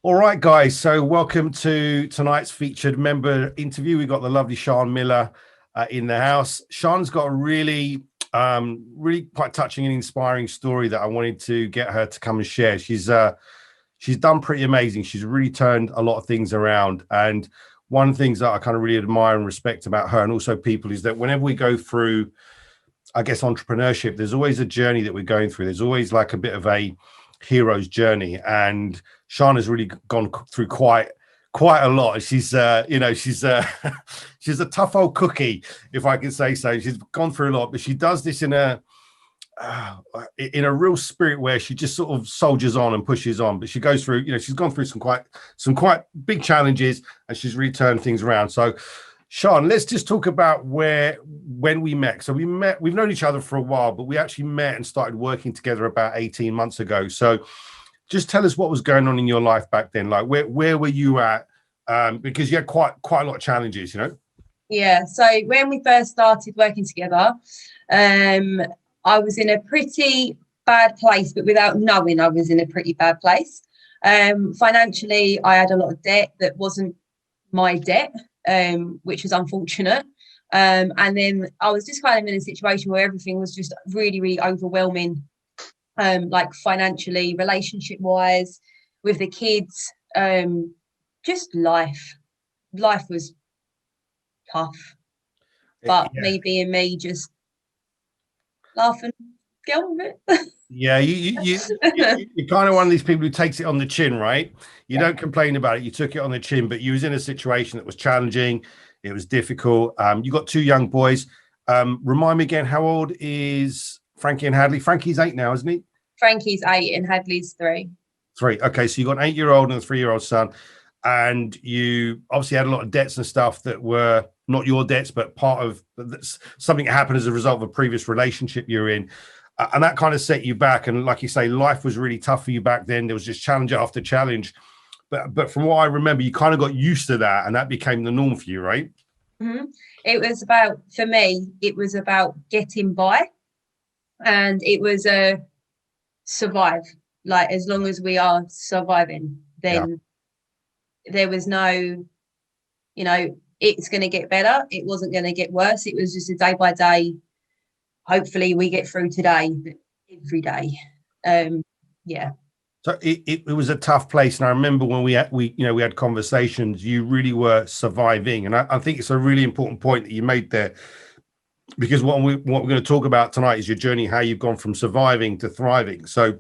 All right, guys. So welcome to tonight's featured member interview. We've got the lovely Sian Miller in the house. Sian's got a really quite touching and inspiring story that I wanted to get her to come and share. She's done pretty amazing. She's really turned a lot of things around. And one of the things that I kind of really admire and respect about her and also people is that whenever we go through, I guess, entrepreneurship, there's always a journey that we're going through. There's always like a bit of a hero's journey, and Sian has really gone through quite a lot. She's she's she's a tough old cookie, if I can say so. She's gone through a lot, but she does this in a real spirit where she just sort of soldiers on and pushes on. But she goes through, she's gone through some quite big challenges, and she's really turned things around. So Sian, let's just talk about when we met. So we've known each other for a while, but we actually met and started working together about 18 months ago. So just tell us what was going on in your life back then. Like where were you at? Because you had quite a lot of challenges, Yeah. So when we first started working together, I was in a pretty bad place, but without knowing I was in a pretty bad place. Financially, I had a lot of debt that wasn't my debt, which was unfortunate. And then I was just kind of in a situation where everything was just really, really overwhelming, like financially, relationship wise, with the kids, just life. Life was tough, but me being me, just laugh and get on with it. Yeah, you're kind of one of these people who takes it on the chin, right? You don't complain about it. You took it on the chin, but you was in a situation that was challenging. It was difficult. You got two young boys. Remind me again, how old is Frankie and Hadley? Frankie's 8 now, isn't he? Frankie's 8 and Hadley's 3. 3. Okay, so you got an 8-year-old and a 3-year-old son, and you obviously had a lot of debts and stuff that were not your debts, but part of something that happened as a result of a previous relationship you're in. And that kind of set you back. And like you say, life was really tough for you back then. There was just challenge after challenge. But from what I remember, you kind of got used to that, and that became the norm for you, right? Mm-hmm. It was about, for me, it was about getting by, and it was a survive. Like, as long as we are surviving, then there was no, it's going to get better. It wasn't going to get worse. It was just a day by day. Hopefully we get through today, every day. Yeah. So it was a tough place. And I remember when we had conversations, you really were surviving. And I think it's a really important point that you made there, because what we're going to talk about tonight is your journey, how you've gone from surviving to thriving. So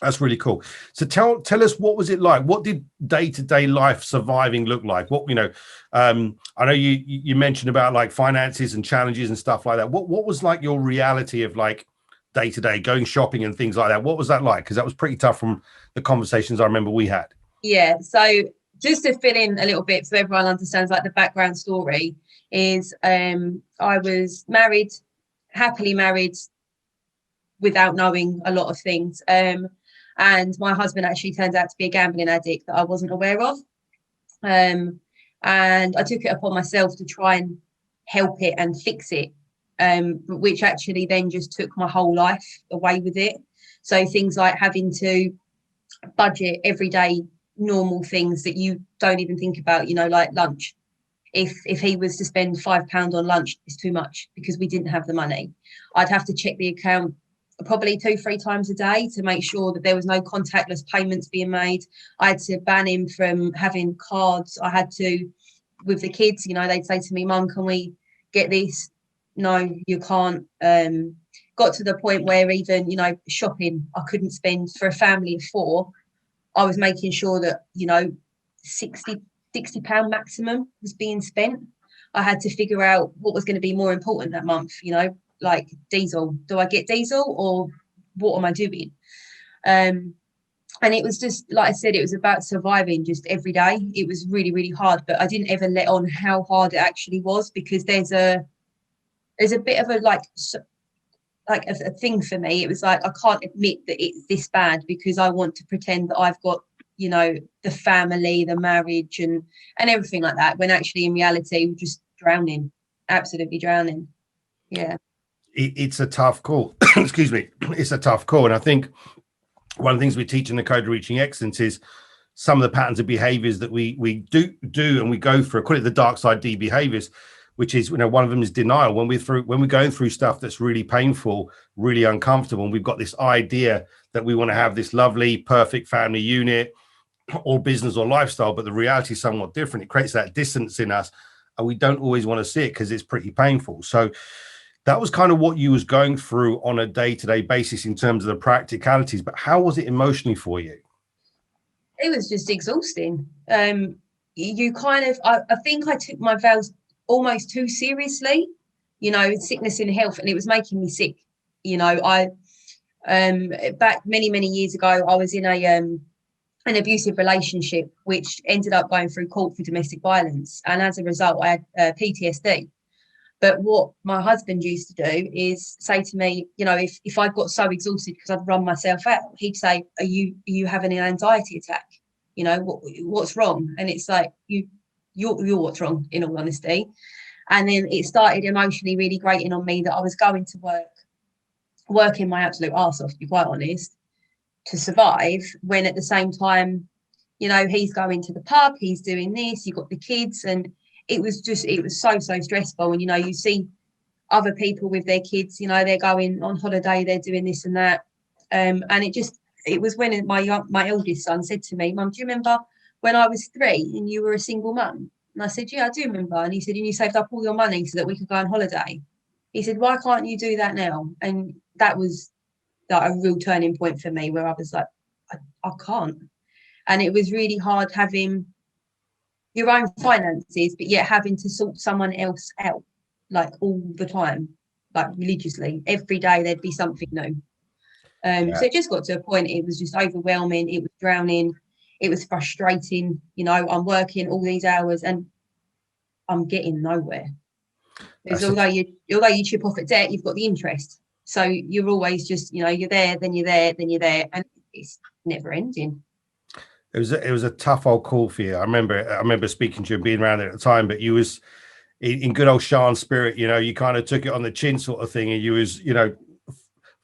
that's really cool. So tell us, what was it like? What did day-to-day life surviving look like? What, I know you mentioned about like finances and challenges and stuff like that. What was like your reality of like day-to-day going shopping and things like that? What was that like? Because that was pretty tough from the conversations I remember we had. Yeah. So just to fill in a little bit so everyone understands like the background story is I was married, happily married, without knowing a lot of things. And my husband actually turned out to be a gambling addict that I wasn't aware of. And I took it upon myself to try and help it and fix it, which actually then just took my whole life away with it. So things like having to budget everyday normal things that you don't even think about, like lunch. If he was to spend £5 on lunch, it's too much because we didn't have the money. I'd have to check the account probably 2-3 times a day to make sure that there was no contactless payments being made. I had to ban him from having cards. I had to, with the kids, they'd say to me, Mum, can we get this? No, you can't. Got to the point where even, shopping, I couldn't spend for a family of 4. I was making sure that, £60 maximum was being spent. I had to figure out what was going to be more important that month, like diesel. Do I get diesel or what am I doing? And it was just, like I said, it was about surviving just every day. It was really, really hard, but I didn't ever let on how hard it actually was, because there's a bit of a thing for me. It was like, I can't admit that it's this bad because I want to pretend that I've got, the family, the marriage and everything like that, when actually in reality we're just drowning, absolutely drowning. Yeah. It's a tough call. Excuse me. It's a tough call. And I think one of the things we teach in the Code of Reaching Excellence is some of the patterns of behaviors that we do and we go through. I call it the dark side D behaviors, which is, one of them is denial. When we're going through stuff that's really painful, really uncomfortable, and we've got this idea that we want to have this lovely, perfect family unit or business or lifestyle, but the reality is somewhat different. It creates that distance in us, and we don't always want to see it because it's pretty painful. So that was kind of what you was going through on a day-to-day basis in terms of the practicalities. But how was it emotionally for you? It was just exhausting. You kind of, I think I took my vows almost too seriously, sickness and health, and it was making me sick. I back many years ago, I was in an abusive relationship, which ended up going through court for domestic violence, and as a result, I had PTSD. But what my husband used to do is say to me, if I got so exhausted because I'd run myself out, he'd say, "Are you having an anxiety attack? What's wrong?" And it's like, you're what's wrong, in all honesty. And then it started emotionally really grating on me that I was going to working my absolute arse off, to be quite honest, to survive, when at the same time, he's going to the pub, he's doing this, you've got the kids, and it was so stressful. And you see other people with their kids, they're going on holiday, they're doing this and that, and it was when my eldest son said to me, "Mum, do you remember when I was 3 and you were a single mum?" And I said, "Yeah, I do remember." And he said, "And you saved up all your money so that we could go on holiday." He said, "Why can't you do that now?" And that was like a real turning point for me, where I was like, I can't. And it was really hard having your own finances, but yet having to sort someone else out, like all the time, like religiously. Every day there'd be something new. So it just got to a point, it was just overwhelming, it was drowning, it was frustrating. I'm working all these hours and I'm getting nowhere. Because although you chip off at debt, you've got the interest. So you're always just, you're there, then you're there, then you're there, and it's never ending. It was a tough old call for you. I remember speaking to you and being around there at the time, but you was in good old Sian spirit, you kind of took it on the chin sort of thing, and you was,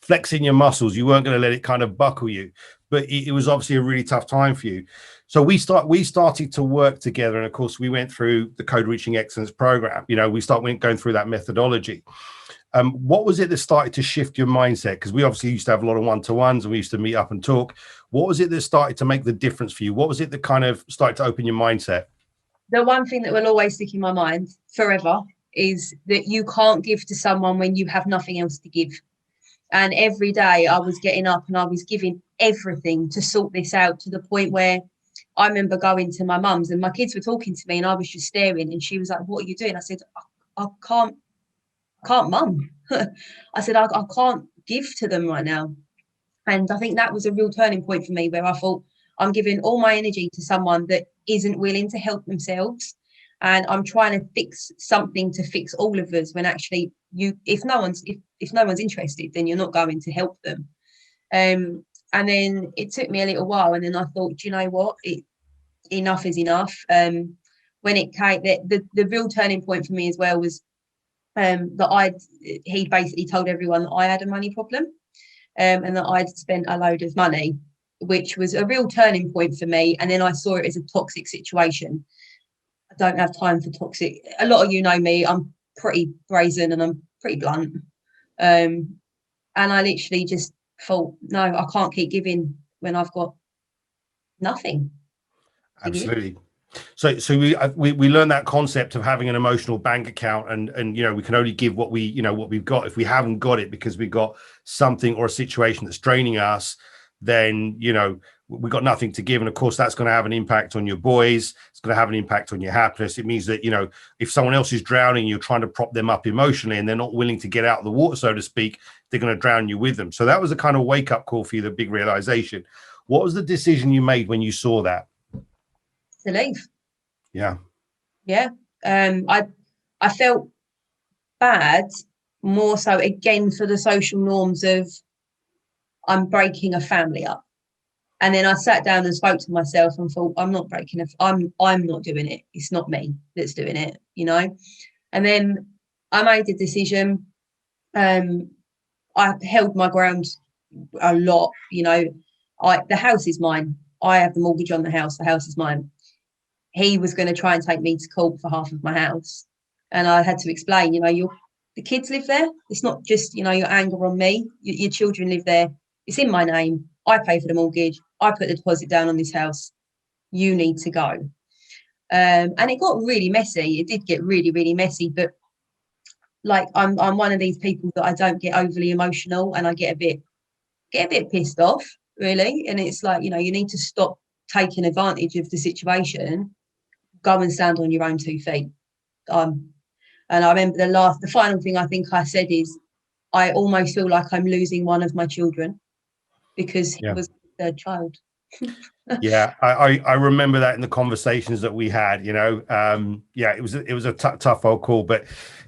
flexing your muscles. You weren't going to let it kind of buckle you, but it was obviously a really tough time for you. So we started to work together, and of course we went through the Code Reaching Excellence program. We went going through that methodology. What was it that started to shift your mindset? Because we obviously used to have a lot of one-to-ones, and we used to meet up and talk. What was it that started to make the difference for you? What was it that kind of started to open your mindset? The one thing that will always stick in my mind forever is that you can't give to someone when you have nothing else to give. And every day I was getting up and I was giving everything to sort this out, to the point where I remember going to my mum's and my kids were talking to me and I was just staring, and she was like, "What are you doing?" I said, I can't, mum. I said, I can't give to them right now. And I think that was a real turning point for me, where I thought, I'm giving all my energy to someone that isn't willing to help themselves. And I'm trying to fix something to fix all of us, when actually if no one's interested, then you're not going to help them. And then it took me a little while, and then I thought, do you know what? Enough is enough. When it came, the real turning point for me as well was that he basically told everyone that I had a money problem, and that I'd spent a load of money, which was a real turning point for me. And then I saw it as a toxic situation. I don't have time for toxic. A lot of you know me. I'm pretty brazen and I'm pretty blunt. And I literally just thought, no, I can't keep giving when I've got nothing. Absolutely. So we learned that concept of having an emotional bank account, and we can only give what we've got. If we haven't got it because we got something or a situation that's draining us, then we've got nothing to give. And of course that's going to have an impact on your boys. It's going to have an impact on your happiness. It means that if someone else is drowning, you're trying to prop them up emotionally, and they're not willing to get out of the water, so to speak, they're going to drown you with them. So that was a kind of wake up call for you, the big realization. What was the decision you made when you saw that? To leave. Yeah. I felt bad, more so again for the social norms of, I'm breaking a family up. And then I sat down and spoke to myself and thought, I'm not breaking I'm not doing it. It's not me that's doing it, And then I made a decision. I held my ground a lot, the house is mine. I have the mortgage on the house is mine. He was going to try and take me to court for half of my house. And I had to explain, the kids live there. It's not just, your anger on me. Your children live there. It's in my name. I pay for the mortgage. I put the deposit down on this house. You need to go. And it got really messy. It did get really, really messy. But like, I'm one of these people that I don't get overly emotional, and I get a bit pissed off, really. And it's like, you need to stop taking advantage of the situation. Go and stand on your own 2 feet. And I remember the final thing I think I said is, I almost feel like I'm losing one of my children because he was the third child. Yeah, I remember that in the conversations that we had. It was a tough old call, but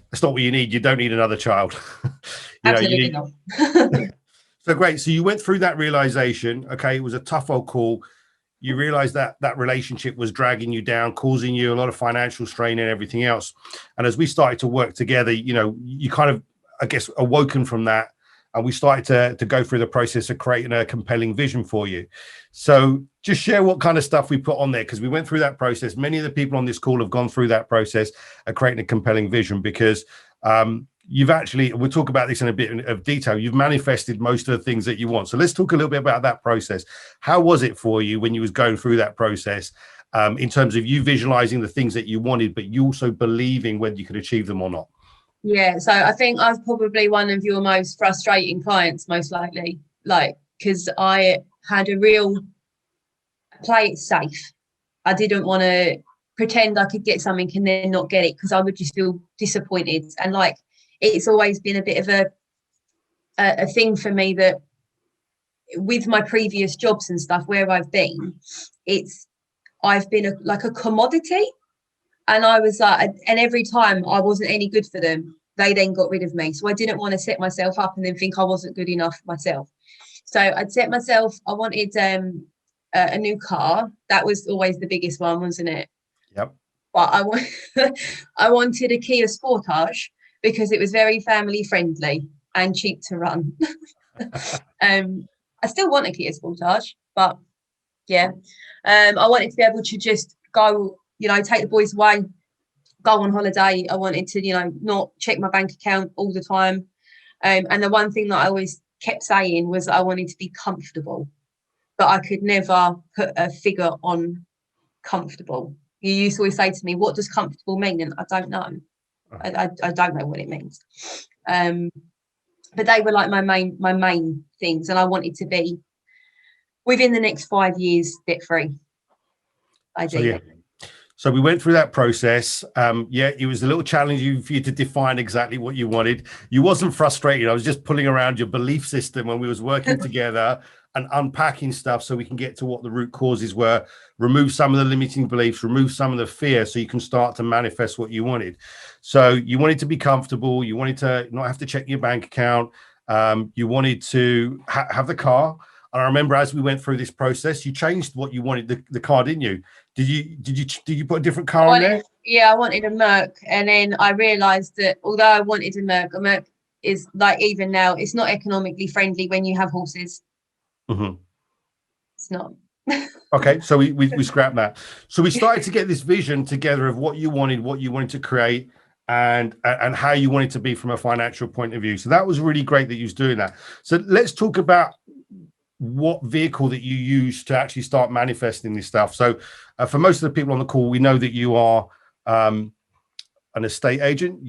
that's not what you need. You don't need another child. Absolutely not. So great. So you went through that realization. Okay, it was a tough old call. You realized that that relationship was dragging you down, causing you a lot of financial strain and everything else. And as we started to work together, you kind of, I guess, awoken from that. And we started to go through the process of creating a compelling vision for you. So just share what kind of stuff we put on there, because we went through that process. Many of the people on this call have gone through that process of creating a compelling vision, because you've actually, we'll talk about this in a bit of detail, you've manifested most of the things that you want. So let's talk a little bit about that process. How was it for you when you was going through that process, in terms of you visualizing the things that you wanted, but you also believing whether you could achieve them or not? Yeah, so I think I was probably one of your most frustrating clients, most likely, because I had a real play it safe. I didn't want to pretend I could get something and then not get it, because I would just feel disappointed. And it's always been a bit of a thing for me that with my previous jobs and stuff where I've been, I've been like a commodity. And I was like, and every time I wasn't any good for them, they then got rid of me. So I didn't want to set myself up and then think I wasn't good enough myself. So I'd set myself, I wanted a new car. That was always the biggest one, wasn't it? Yep. But I wanted a Kia Sportage because it was very family friendly and cheap to run. I still want a Kia Sportage, but yeah. I wanted to be able to just go, take the boys away, go on holiday. I wanted to, not check my bank account all the time. And the one thing that I always kept saying was I wanted to be comfortable, but I could never put a figure on comfortable. You used to always say to me, what does comfortable mean? And I don't know. I don't know what it means. But they were like my main things. And I wanted to be within the next 5 years debt-free. Ideally. So we went through that process. It was a little challenging for you to define exactly what you wanted. You wasn't frustrated. I was just pulling around your belief system when we was working together and unpacking stuff so we can get to what the root causes were, remove some of the limiting beliefs, remove some of the fear so you can start to manifest what you wanted. So you wanted to be comfortable. You wanted to not have to check your bank account. You wanted to have the car. And I remember as we went through this process, you changed what you wanted, the car, didn't you? Did you put a different car on there? Yeah, I wanted a Merc. And then I realized that although I wanted a Merc is like, even now, it's not economically friendly when you have horses. Mm-hmm. It's not. Okay, so we scrapped that. So we started to get this vision together of what you wanted to create, and how you wanted to be from a financial point of view. So that was really great that you was doing that. So let's talk about what vehicle that you use to actually start manifesting this stuff. So for most of the people on the call, we know that you are an estate agent.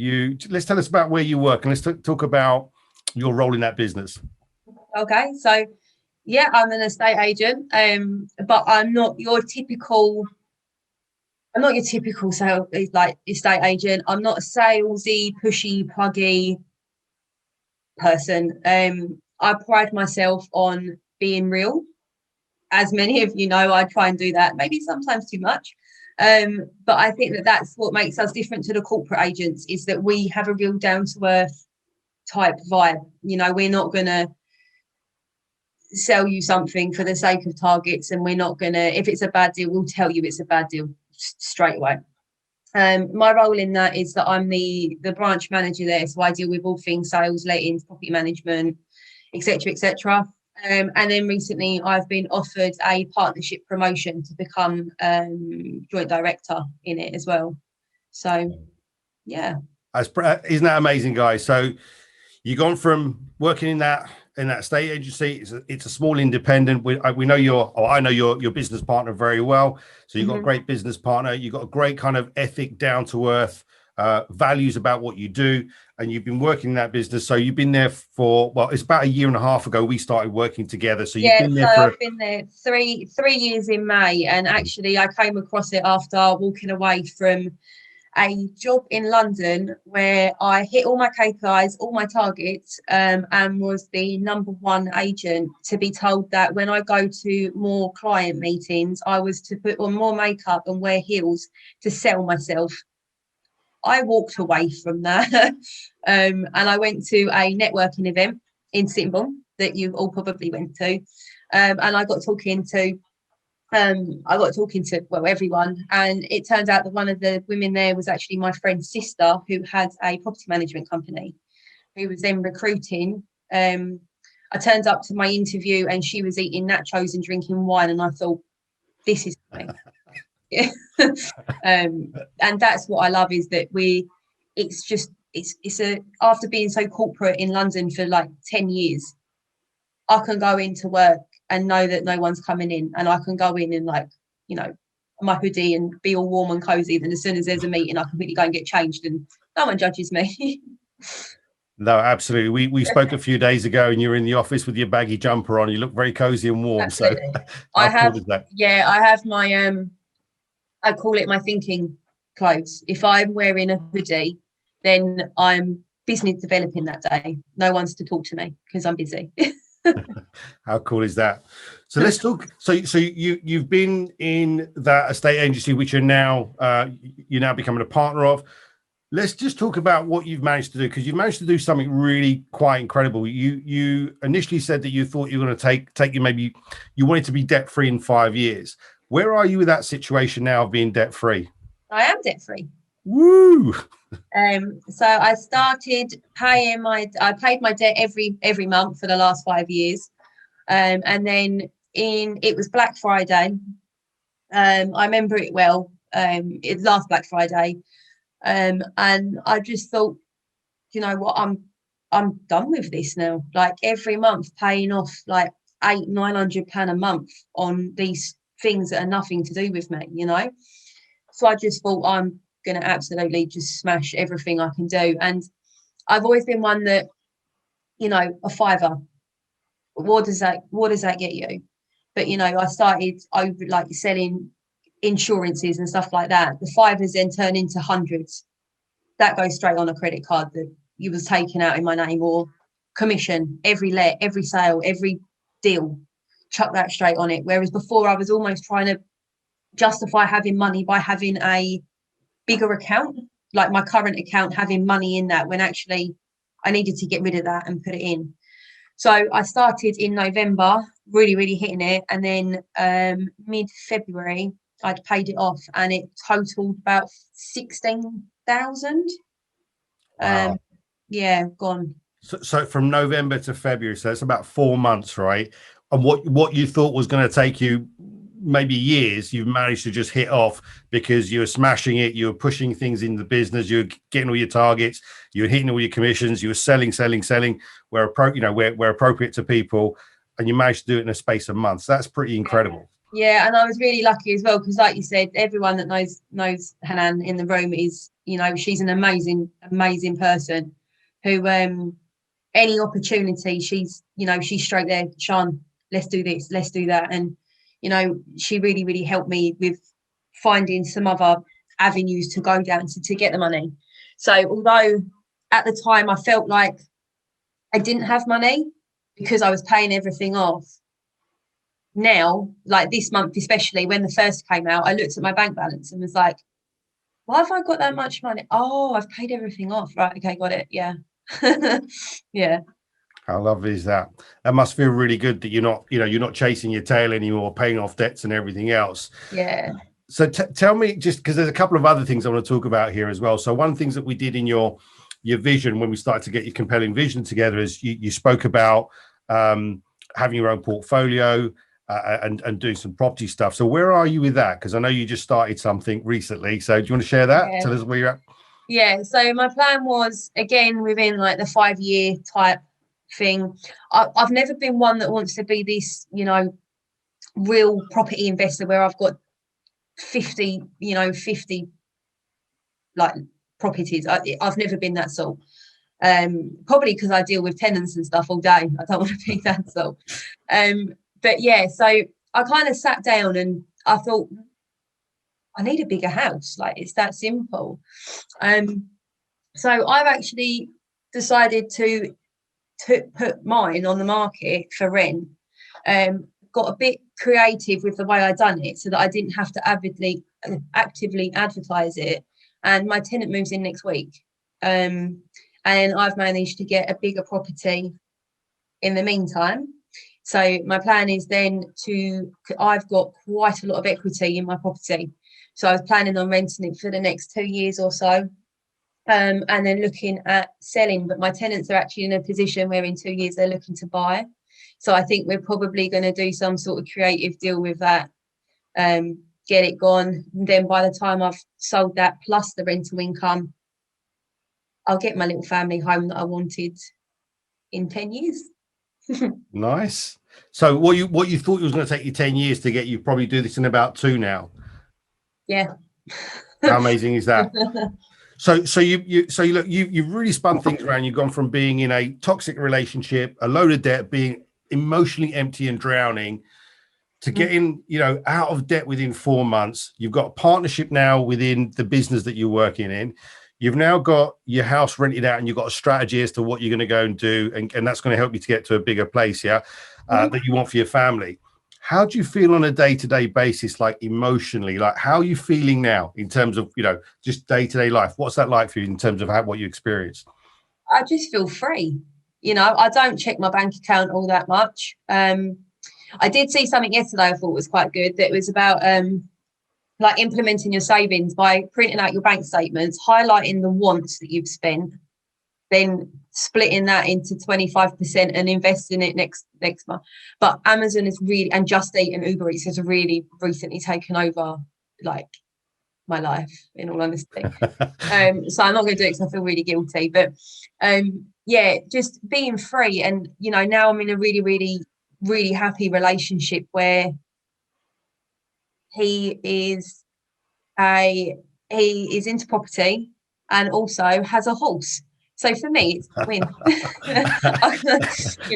Let's tell us about where you work, and let's talk about your role in that business. Okay, so yeah, I'm an estate agent, but I'm not your typical sales, like, estate agent. I'm not a salesy, pushy, pluggy person. I pride myself on being real. As many of you know, I try and do that, maybe sometimes too much. But I think that that's what makes us different to the corporate agents, is that we have a real down-to-earth type vibe. We're not going to sell you something for the sake of targets, and we're not going to, if it's a bad deal, we'll tell you it's a bad deal straight away. My role in that is that I'm the branch manager there, so I deal with all things sales, lettings, property management, etc., etc. And then recently I've been offered a partnership promotion to become joint director in it as well. So, yeah. Isn't that amazing, guys? So you've gone from working in that state agency. It's a small independent. We know I know your business partner very well. So you've got a great business partner. You've got a great kind of ethic, down to earth, values about what you do, and you've been working in that business. So you've been there for, well, it's about 1.5 years ago we started working together. So you've been there for. I've been there three years in May, and actually I came across it after walking away from a job in London where I hit all my KPIs, all my targets, and was the #1 agent, to be told that when I go to more client meetings, I was to put on more makeup and wear heels to sell myself. I walked away from that and I went to a networking event in Sittingbourne that you all probably went to, and I got talking to everyone, and it turned out that one of the women there was actually my friend's sister, who had a property management company, who was then recruiting. I turned up to my interview and she was eating nachos and drinking wine, and I thought, this is me. And that's what I love, is that after being so corporate in London for like 10 years, I can go into work and know that no one's coming in, and I can go in and, like, you know, my hoodie and be all warm and cozy. Then as soon as there's a meeting, I can quickly go and get changed and no one judges me. No, absolutely. We spoke a few days ago and you were in the office with your baggy jumper on. You look very cozy and warm. Absolutely. So I have my I call it my thinking clothes. If I'm wearing a hoodie, then I'm business developing that day. No one's to talk to me because I'm busy. How cool is that? So let's talk. So you've been in that estate agency, which you're now becoming a partner of. Let's just talk about what you've managed to do, because you've managed to do something really quite incredible. You initially said that you thought you were going to take you wanted to be debt free in 5 years. Where are you with that situation now of being debt free? I am debt free. Woo! So I started paying I paid my debt every month for the last 5 years, and then it was Black Friday. I remember it well. It last Black Friday, and I just thought, you know what, I'm done with this now. Like, every month paying off like £800-900 a month on these things that are nothing to do with me, you know. So I just thought, I'm going to absolutely just smash everything I can do. And I've always been one that, you know, a fiver, what does that get you? But, you know, I started over like selling insurances and stuff like that. The fivers then turn into hundreds. That goes straight on a credit card that you was taking out in my name, or commission, every sale, every deal, chuck that straight on it. Whereas before I was almost trying to justify having money by having a bigger account, like my current account, having money in that, when actually I needed to get rid of that and put it in. So I started in November, really hitting it, and then mid-February I'd paid it off, and it totaled about 16,000. Wow. Yeah, gone. So from November to February, so that's about 4 months, right? And what you thought was going to take you maybe years, you've managed to just hit off, because you were smashing it, you were pushing things in the business, you were getting all your targets, you were hitting all your commissions, you were selling where appropriate to people, and you managed to do it in a space of months. That's pretty incredible. Yeah, and I was really lucky as well, because like you said, everyone that knows Hanan in the room is, you know, she's an amazing person who any opportunity, she's straight there, Sian, let's do this, let's do that. And, you know, she really helped me with finding some other avenues to go down to get the money. So although at the time I felt like I didn't have money because I was paying everything off, now, like this month especially, when the first came out, I looked at my bank balance and was like, why have I got that much money? Oh, I've paid everything off. Right, okay, got it. Yeah. Yeah. How lovely is that? That must feel really good that you're not chasing your tail anymore, paying off debts and everything else. Yeah. So tell me, just because there's a couple of other things I want to talk about here as well. So one of the things that we did in your vision, when we started to get your compelling vision together, is you spoke about having your own portfolio and doing some property stuff. So where are you with that? Because I know you just started something recently. So do you want to share that? Yeah. Tell us where you're at. Yeah, so my plan was, again, within like the 5-year type thing. I've never been one that wants to be this, real property investor where I've got 50 like properties. I've never been that sort. Probably because I deal with tenants and stuff all day. I don't want to be that sort. But yeah, so I kind of sat down and I thought, I need a bigger house. Like, it's that simple. So I've actually decided to put mine on the market for rent. Got a bit creative with the way I done it so that I didn't have to actively advertise it. And my tenant moves in next week. And I've managed to get a bigger property in the meantime. So my plan is then I've got quite a lot of equity in my property. So I was planning on renting it for the next 2 years or so. And then looking at selling, but my tenants are actually in a position where in 2 years they're looking to buy. So I think we're probably going to do some sort of creative deal with that, get it gone. And then by the time I've sold that plus the rental income, I'll get my little family home that I wanted in 10 years. Nice. So what you thought it was going to take you 10 years to get, you probably do this in about 2 now. Yeah. How amazing is that? So you've really spun things around. You've gone from being in a toxic relationship, a load of debt, being emotionally empty and drowning, to getting, out of debt within 4 months. You've got a partnership now within the business that you're working in. You've now got your house rented out and you've got a strategy as to what you're going to go and do. And that's going to help you to get to a bigger place, that you want for your family. How do you feel on a day-to-day basis, like emotionally? Like, how are you feeling now in terms of, just day-to-day life? What's that like for you in terms of what you experience? I just feel free. I don't check my bank account all that much. I did see something yesterday I thought was quite good. That was about like implementing your savings by printing out your bank statements, highlighting the wants that you've spent, then splitting that into 25% and investing it next month. But Amazon is really, and Just Eat and Uber Eats has really recently taken over like my life, in all honesty. So I'm not going to do it because I feel really guilty. But yeah, just being free. And now I'm in a really, really, really happy relationship where he is into property and also has a horse. So for me, it's a win.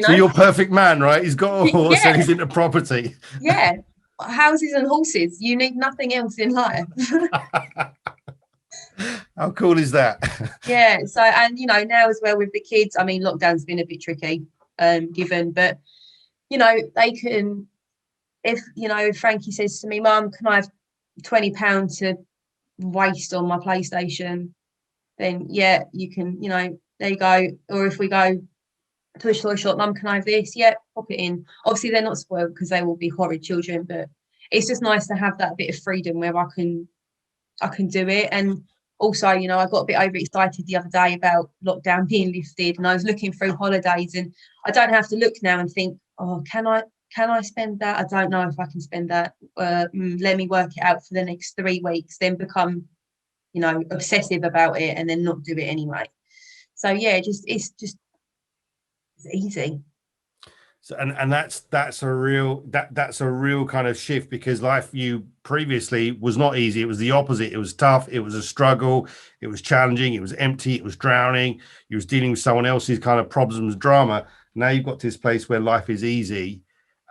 So you're perfect man, right? He's got a horse and he's into property. Yeah. Houses and horses. You need nothing else in life. How cool is that? Yeah. So, and now as well with the kids, I mean, lockdown's been a bit tricky, given, but they can, if Frankie says to me, Mum, can I have £20 to waste on my PlayStation? Then yeah, you can, there you go. Or if we go to a toy shop, Mum, can I have this? Yeah, pop it in. Obviously they're not spoiled because they will be horrid children, but it's just nice to have that bit of freedom where I can do it. And also, I got a bit overexcited the other day about lockdown being lifted, and I was looking through holidays, and I don't have to look now and think, oh, can I spend that? I don't know if I can spend that. Let me work it out for the next 3 weeks, then become, obsessive about it and then not do it anyway. So yeah, it's easy. So, and that's a real kind of shift, because life you previously was not easy. It was the opposite. It was tough. It was a struggle. It was challenging. It was empty. It was drowning. You was dealing with someone else's kind of problems, drama. Now you've got to this place where life is easy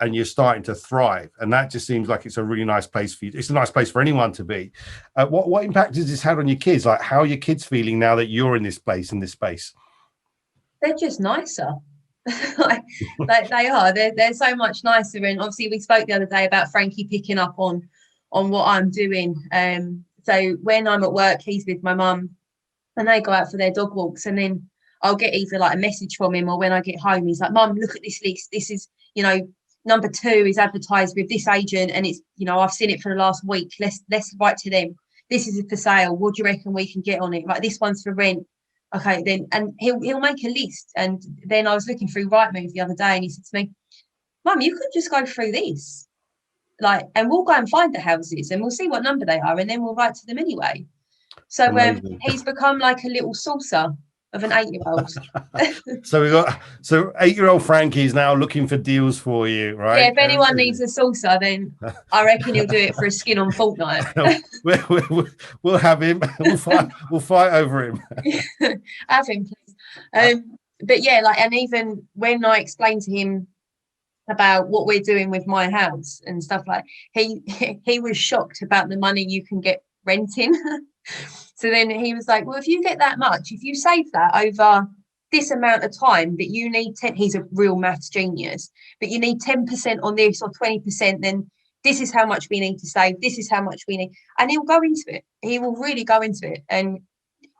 and you're starting to thrive. And that just seems like it's a really nice place for you. It's a nice place for anyone to be. What impact has this had on your kids? Like, how are your kids feeling now that you're in this place, in this space? They're just nicer. like they are. They're so much nicer. And obviously we spoke the other day about Frankie picking up on what I'm doing. So when I'm at work, he's with my mum and they go out for their dog walks, and then I'll get either like a message from him, or when I get home, he's like, Mum, look at this list. This is, number 2 is advertised with this agent, and it's, I've seen it for the last week. Let's write to them. This is for sale. What do you reckon we can get on it? Like, this one's for rent. Okay, then, and he'll make a list. And then I was looking through Rightmove the other day, and he said to me, Mum, you could just go through this, like, and we'll go and find the houses and we'll see what number they are, and then we'll write to them anyway. So he's become like a little saucer of an 8-year-old. So 8-year-old Frankie is now looking for deals for you, right? Yeah, if anyone needs a saucer, then I reckon he'll do it for a skin on Fortnite. We'll have him. We'll fight over him. Have him, please. But yeah, like, and even when I explained to him about what we're doing with my house and stuff, like, he was shocked about the money you can get renting. So then he was like, well, if you get that much, if you save that over this amount of time, that you need 10, he's a real maths genius, but you need 10% on this or 20%, then this is how much we need to save, this is how much we need. And he'll go into it. He will really go into it. And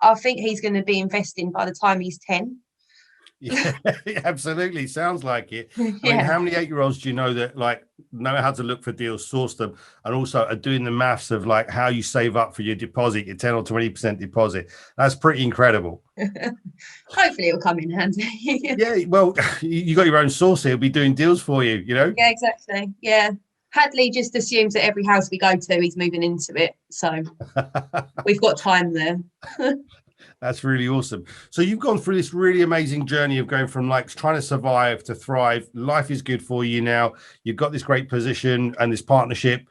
I think he's going to be investing by the time he's 10. Yeah, absolutely. Sounds like it. Yeah. I mean, how many 8-year-olds do you know that like know how to look for deals, source them, and also are doing the maths of like how you save up for your deposit, your 10 or 20% deposit? That's pretty incredible. Hopefully it'll come in handy. Yeah, well, you got your own source here. He'll be doing deals for you, you know? Yeah, exactly. Yeah. Hadley just assumes that every house we go to, he's moving into it. So we've got time there. That's really awesome. So you've gone through this really amazing journey of going from like trying to survive to thrive. Life is good for you now. You've got this great position and this partnership.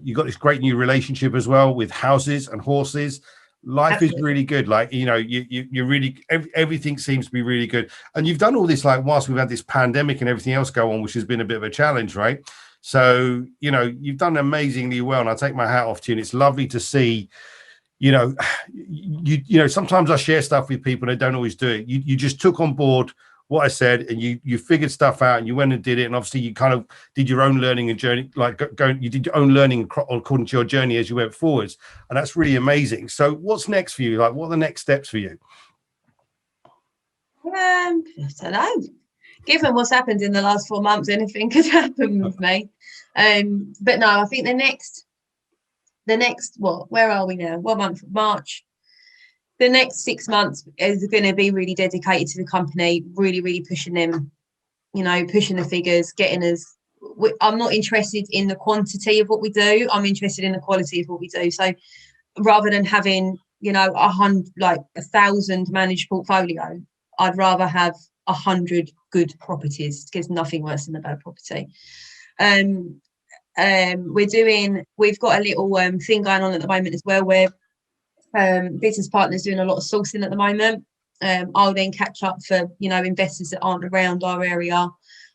You've got this great new relationship as well with houses and horses. Life Absolutely. Is really good. Like, you know, you really, everything seems to be really good. And you've done all this, like, whilst we've had this pandemic and everything else go on, which has been a bit of a challenge, right? So, you know, you've done amazingly well. And I take my hat off to you. And it's lovely to see, you know, sometimes I share stuff with people and they don't always do it. You just took on board what I said and you figured stuff out and you went and did it. And obviously you kind of did your own learning and journey, like you did your own learning according to your journey as you went forwards. And that's really amazing. So what's next for you? Like, what are the next steps for you? I don't know. Given what's happened in the last 4 months, anything could happen with me. But no, I think the next, where are we now? What month? March. The next 6 months is going to be really dedicated to the company, really, really pushing them, you know, pushing the figures, getting us. I'm not interested in the quantity of what we do. I'm interested in the quality of what we do. So rather than having, you know, 1,000 managed portfolio, I'd rather have 100 good properties, because nothing worse than a bad property. We've got a little thing going on at the moment as well, where business partners doing a lot of sourcing at the moment. I'll then catch up for, you know, investors that aren't around our area.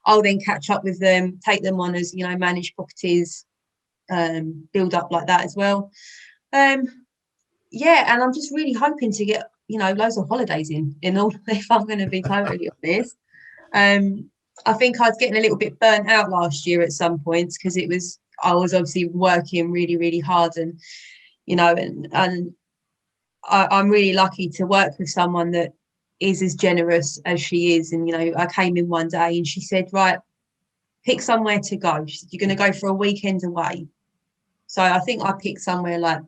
I'll then catch up with them, take them on as, you know, managed properties, build up like that as well. Yeah, and I'm just really hoping to get, you know, loads of holidays in all, if I'm going to be totally honest. I think I was getting a little bit burnt out last year at some points, because I was obviously working really, really hard, and, you know, and I'm really lucky to work with someone that is as generous as she is. And, you know, I came in one day and she said, right, pick somewhere to go. She said, you're going to go for a weekend away. So I think I picked somewhere like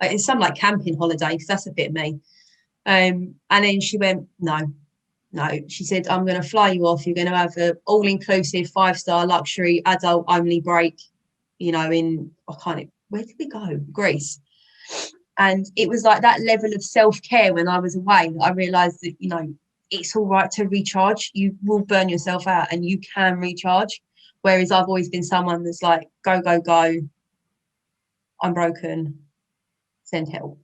it's some like camping holiday, because that's a bit me. And then she went, no. She said, I'm going to fly you off. You're going to have an all-inclusive 5-star luxury adult only break, you know, where did we go? Greece. And it was like that level of self-care when I was away that I realised that, you know, it's all right to recharge. You will burn yourself out and you can recharge. Whereas I've always been someone that's like, go, go, go. I'm broken. Send help.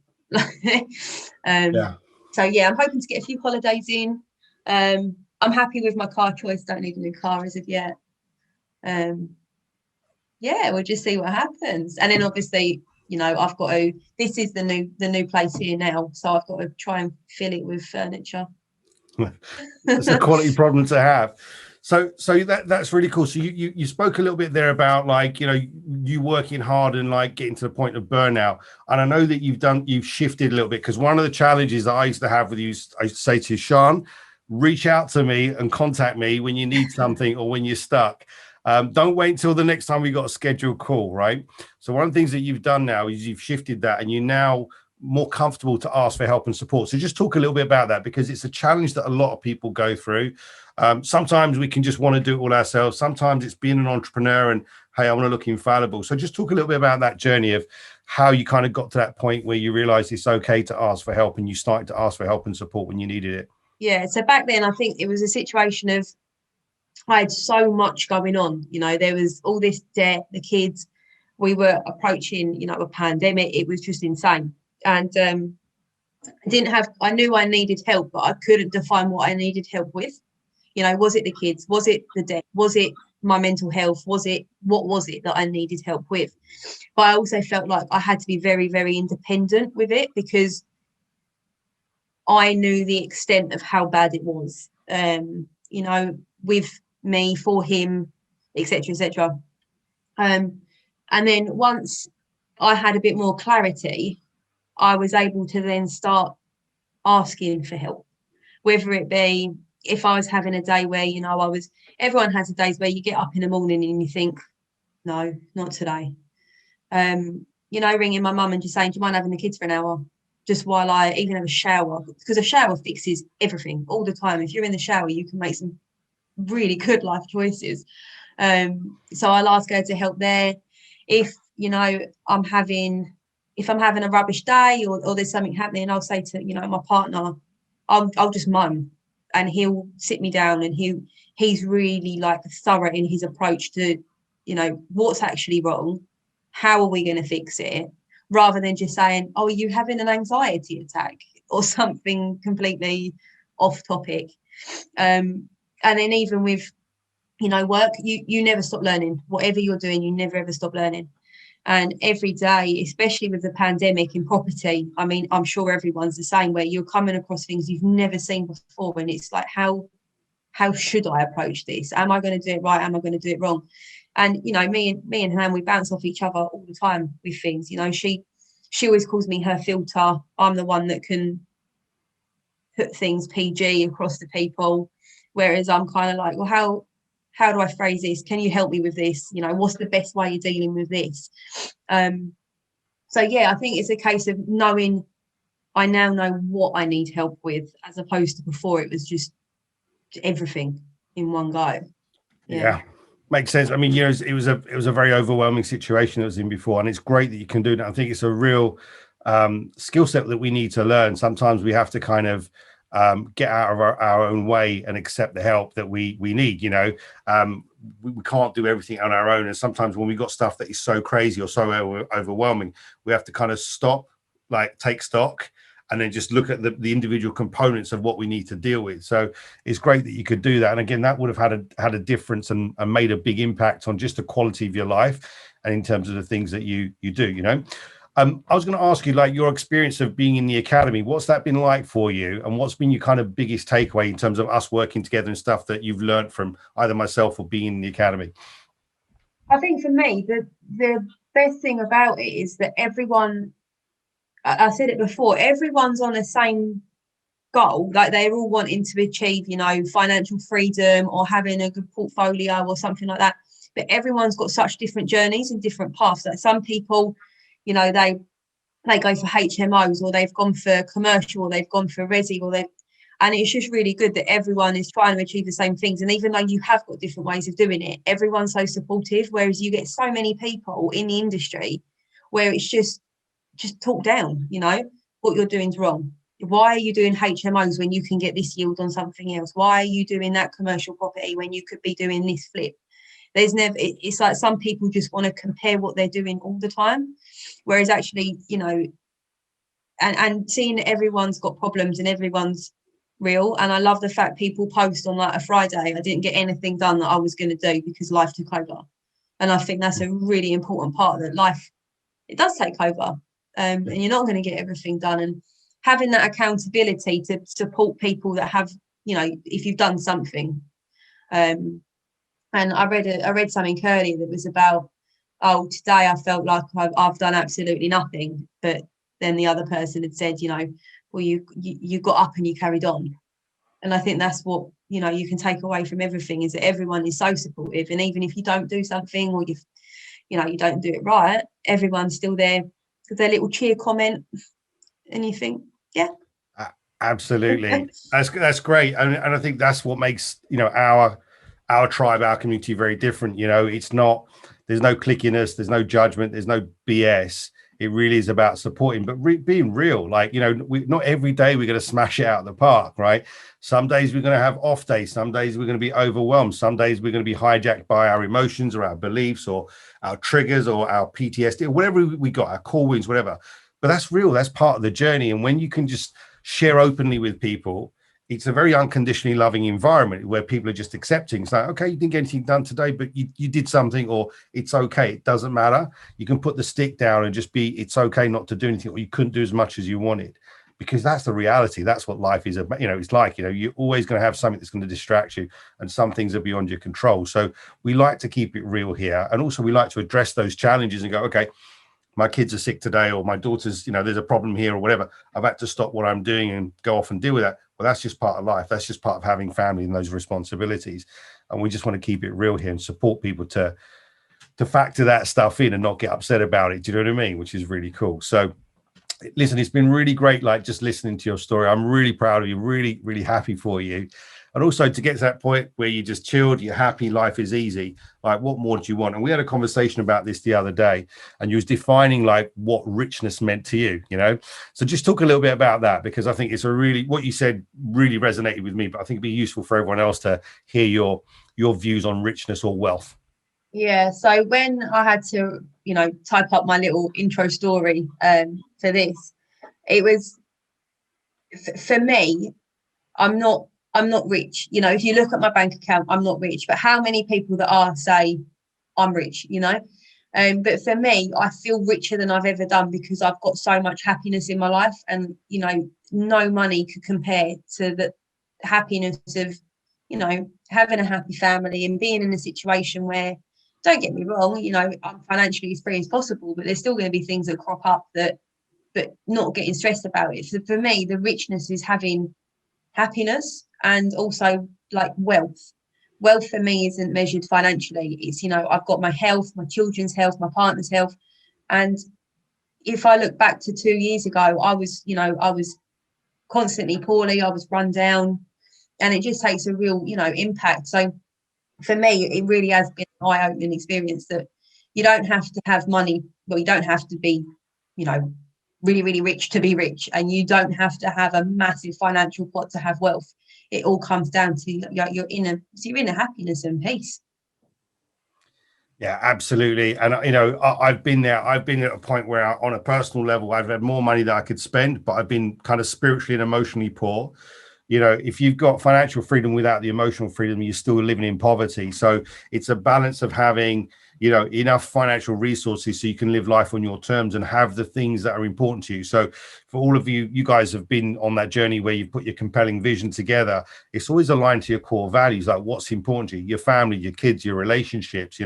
Yeah. So, yeah, I'm hoping to get a few holidays in. I'm happy with my car choice. Don't need a new car as of yet. Yeah, we'll just see what happens. And then obviously, you know, I've got to, this is the new place here now, so I've got to try and fill it with furniture. It's a quality problem to have. So that's really cool. So you spoke a little bit there about, like, you know, you working hard and like getting to the point of burnout. And I know that you've shifted a little bit, because one of the challenges that I used to have with you, I used to say to you, Sian, reach out to me and contact me when you need something or when you're stuck. Don't wait until the next time we got a scheduled call, right? So one of the things that you've done now is you've shifted that, and you now more comfortable to ask for help and support. So just talk a little bit about that, because it's a challenge that a lot of people go through. Sometimes we can just want to do it all ourselves. Sometimes it's being an entrepreneur and, hey, I want to look infallible. So just talk a little bit about that journey of how you kind of got to that point where you realized it's okay to ask for help, and you started to ask for help and support when you needed it. Yeah, so back then I think it was a situation of I had so much going on. There was all this debt, the kids, we were approaching, a pandemic. It was just insane. And I knew I needed help, but I couldn't define what I needed help with. Was it the kids? Was it the debt? Was it my mental health? What was it that I needed help with? But I also felt like I had to be very, very independent with it, because I knew the extent of how bad it was, with me, for him, etc., etc. And then once I had a bit more clarity, I was able to then start asking for help, whether it be if I was having a day where, everyone has days where you get up in the morning and you think, no, not today. Ringing my mum and just saying, do you mind having the kids for an hour? Just while I even have a shower, because a shower fixes everything all the time. If you're in the shower, you can make some really good life choices. So I'll ask her to help there. If I'm having a rubbish day, or there's something happening, I'll say to my partner, I'll just moan, and he'll sit me down, and he's really like thorough in his approach to what's actually wrong, how are we going to fix it, rather than just saying, oh, are you having an anxiety attack or something completely off topic. And then even with work, you never stop learning. Whatever you're doing, you never ever stop learning. And every day, especially with the pandemic in property, I mean, I'm sure everyone's the same, where you're coming across things you've never seen before, and it's like, how should I approach this? Am I going to do it right? Am I going to do it wrong? And me and Hannah, we bounce off each other all the time with things. She always calls me her filter. I'm the one that can put things PG across to people, whereas I'm kind of like, well, how do I phrase this? Can you help me with this? What's the best way of dealing with this? So yeah, I think it's a case of knowing. I now know what I need help with, as opposed to before it was just everything in one go. Yeah. Makes sense. I mean, it was a very overwhelming situation that was in before, and it's great that you can do that. I think it's a real skill set that we need to learn. Sometimes we have to kind of get out of our own way and accept the help that we need. We can't do everything on our own, and sometimes when we got stuff that is so crazy or so overwhelming, we have to kind of stop, like take stock, and then just look at the individual components of what we need to deal with. So it's great that you could do that. And again, that would have had a difference and made a big impact on just the quality of your life and in terms of the things that you do. I was going to ask you, like, your experience of being in the academy, what's that been like for you? And what's been your kind of biggest takeaway in terms of us working together and stuff that you've learned from either myself or being in the academy? I think for me, the best thing about it is that everyone, I said it before, everyone's on the same goal. Like, they're all wanting to achieve, financial freedom or having a good portfolio or something like that. But everyone's got such different journeys and different paths. Like, some people, they go for HMOs, or they've gone for commercial, or they've gone for resi, and it's just really good that everyone is trying to achieve the same things. And even though you have got different ways of doing it, everyone's so supportive. Whereas you get so many people in the industry where it's just talk down, what you're doing is wrong. Why are you doing HMOs when you can get this yield on something else? Why are you doing that commercial property when you could be doing this flip? It's like some people just want to compare what they're doing all the time, whereas actually, and seeing everyone's got problems and everyone's real. And I love the fact people post on like a Friday, I didn't get anything done that I was going to do because life took over. And I think that's a really important part of that. Life, it does take over, and you're not going to get everything done. And having that accountability to support people that have, if you've done something. And I read something earlier that was about, oh, today I felt like I've done absolutely nothing. But then the other person had said, well, you got up and you carried on. And I think that's what, you can take away from everything, is that everyone is so supportive. And even if you don't do something, or you don't do it right, everyone's still there with their little cheer comment. and you think, yeah. Absolutely. That's great. And I think that's what makes, our tribe, our community very different. It's not, there's no clickiness, there's no judgment, there's no BS. It really is about supporting, but being real. Like, not every day we're going to smash it out of the park, right? Some days we're going to have off days. Some days we're going to be overwhelmed. Some days we're going to be hijacked by our emotions or our beliefs or our triggers or our PTSD, or whatever we got, our core wounds, whatever. But that's real. That's part of the journey. And when you can just share openly with people, it's a very unconditionally loving environment where people are just accepting. It's like, okay, you didn't get anything done today, but you did something, or it's okay. It doesn't matter. You can put the stick down and just be, it's okay not to do anything, or you couldn't do as much as you wanted, because that's the reality. That's what life is about. It's like, you're always going to have something that's going to distract you, and some things are beyond your control. So we like to keep it real here. And also we like to address those challenges and go, okay, my kids are sick today, or my daughter's, there's a problem here or whatever. I've had to stop what I'm doing and go off and deal with that. Well, that's just part of life. That's just part of having family and those responsibilities. And we just want to keep it real here and support people to factor that stuff in and not get upset about it. Do you know what I mean? Which is really cool. So listen, it's been really great, like just listening to your story. I'm really proud of you, really, really happy for you. And also to get to that point where you just chilled, you're happy, life is easy. Like, what more do you want? And we had a conversation about this the other day, and you was defining like what richness meant to you, So just talk a little bit about that, because I think it's what you said really resonated with me, but I think it'd be useful for everyone else to hear your views on richness or wealth. Yeah. So when I had to, type up my little intro story for this, it was, for me, I'm not rich. If you look at my bank account, I'm not rich. But how many people that are say I'm rich, But for me, I feel richer than I've ever done, because I've got so much happiness in my life. And, no money could compare to the happiness of, having a happy family and being in a situation where, don't get me wrong, I'm financially as free as possible, but there's still going to be things that crop up but not getting stressed about it. So for me, the richness is having happiness, and also like wealth. Wealth for me isn't measured financially. It's, I've got my health, my children's health, my partner's health. And if I look back to 2 years ago, I was constantly poorly, I was run down, and it just takes a real, impact. So for me, it really has been an eye-opening experience that you don't have to have money. Well, you don't have to be, really, really rich to be rich, and you don't have to have a massive financial pot to have wealth. It all comes down to your inner happiness and peace. Yeah, absolutely. And I've been there. I've been at a point where, on a personal level, I've had more money than I could spend, but I've been kind of spiritually and emotionally poor. If you've got financial freedom without the emotional freedom, you're still living in poverty. So it's a balance of having, enough financial resources so you can live life on your terms and have the things that are important to you. So for all of you guys have been on that journey where you've put your compelling vision together. It's always aligned to your core values, like what's important to you, your family, your kids, your relationships,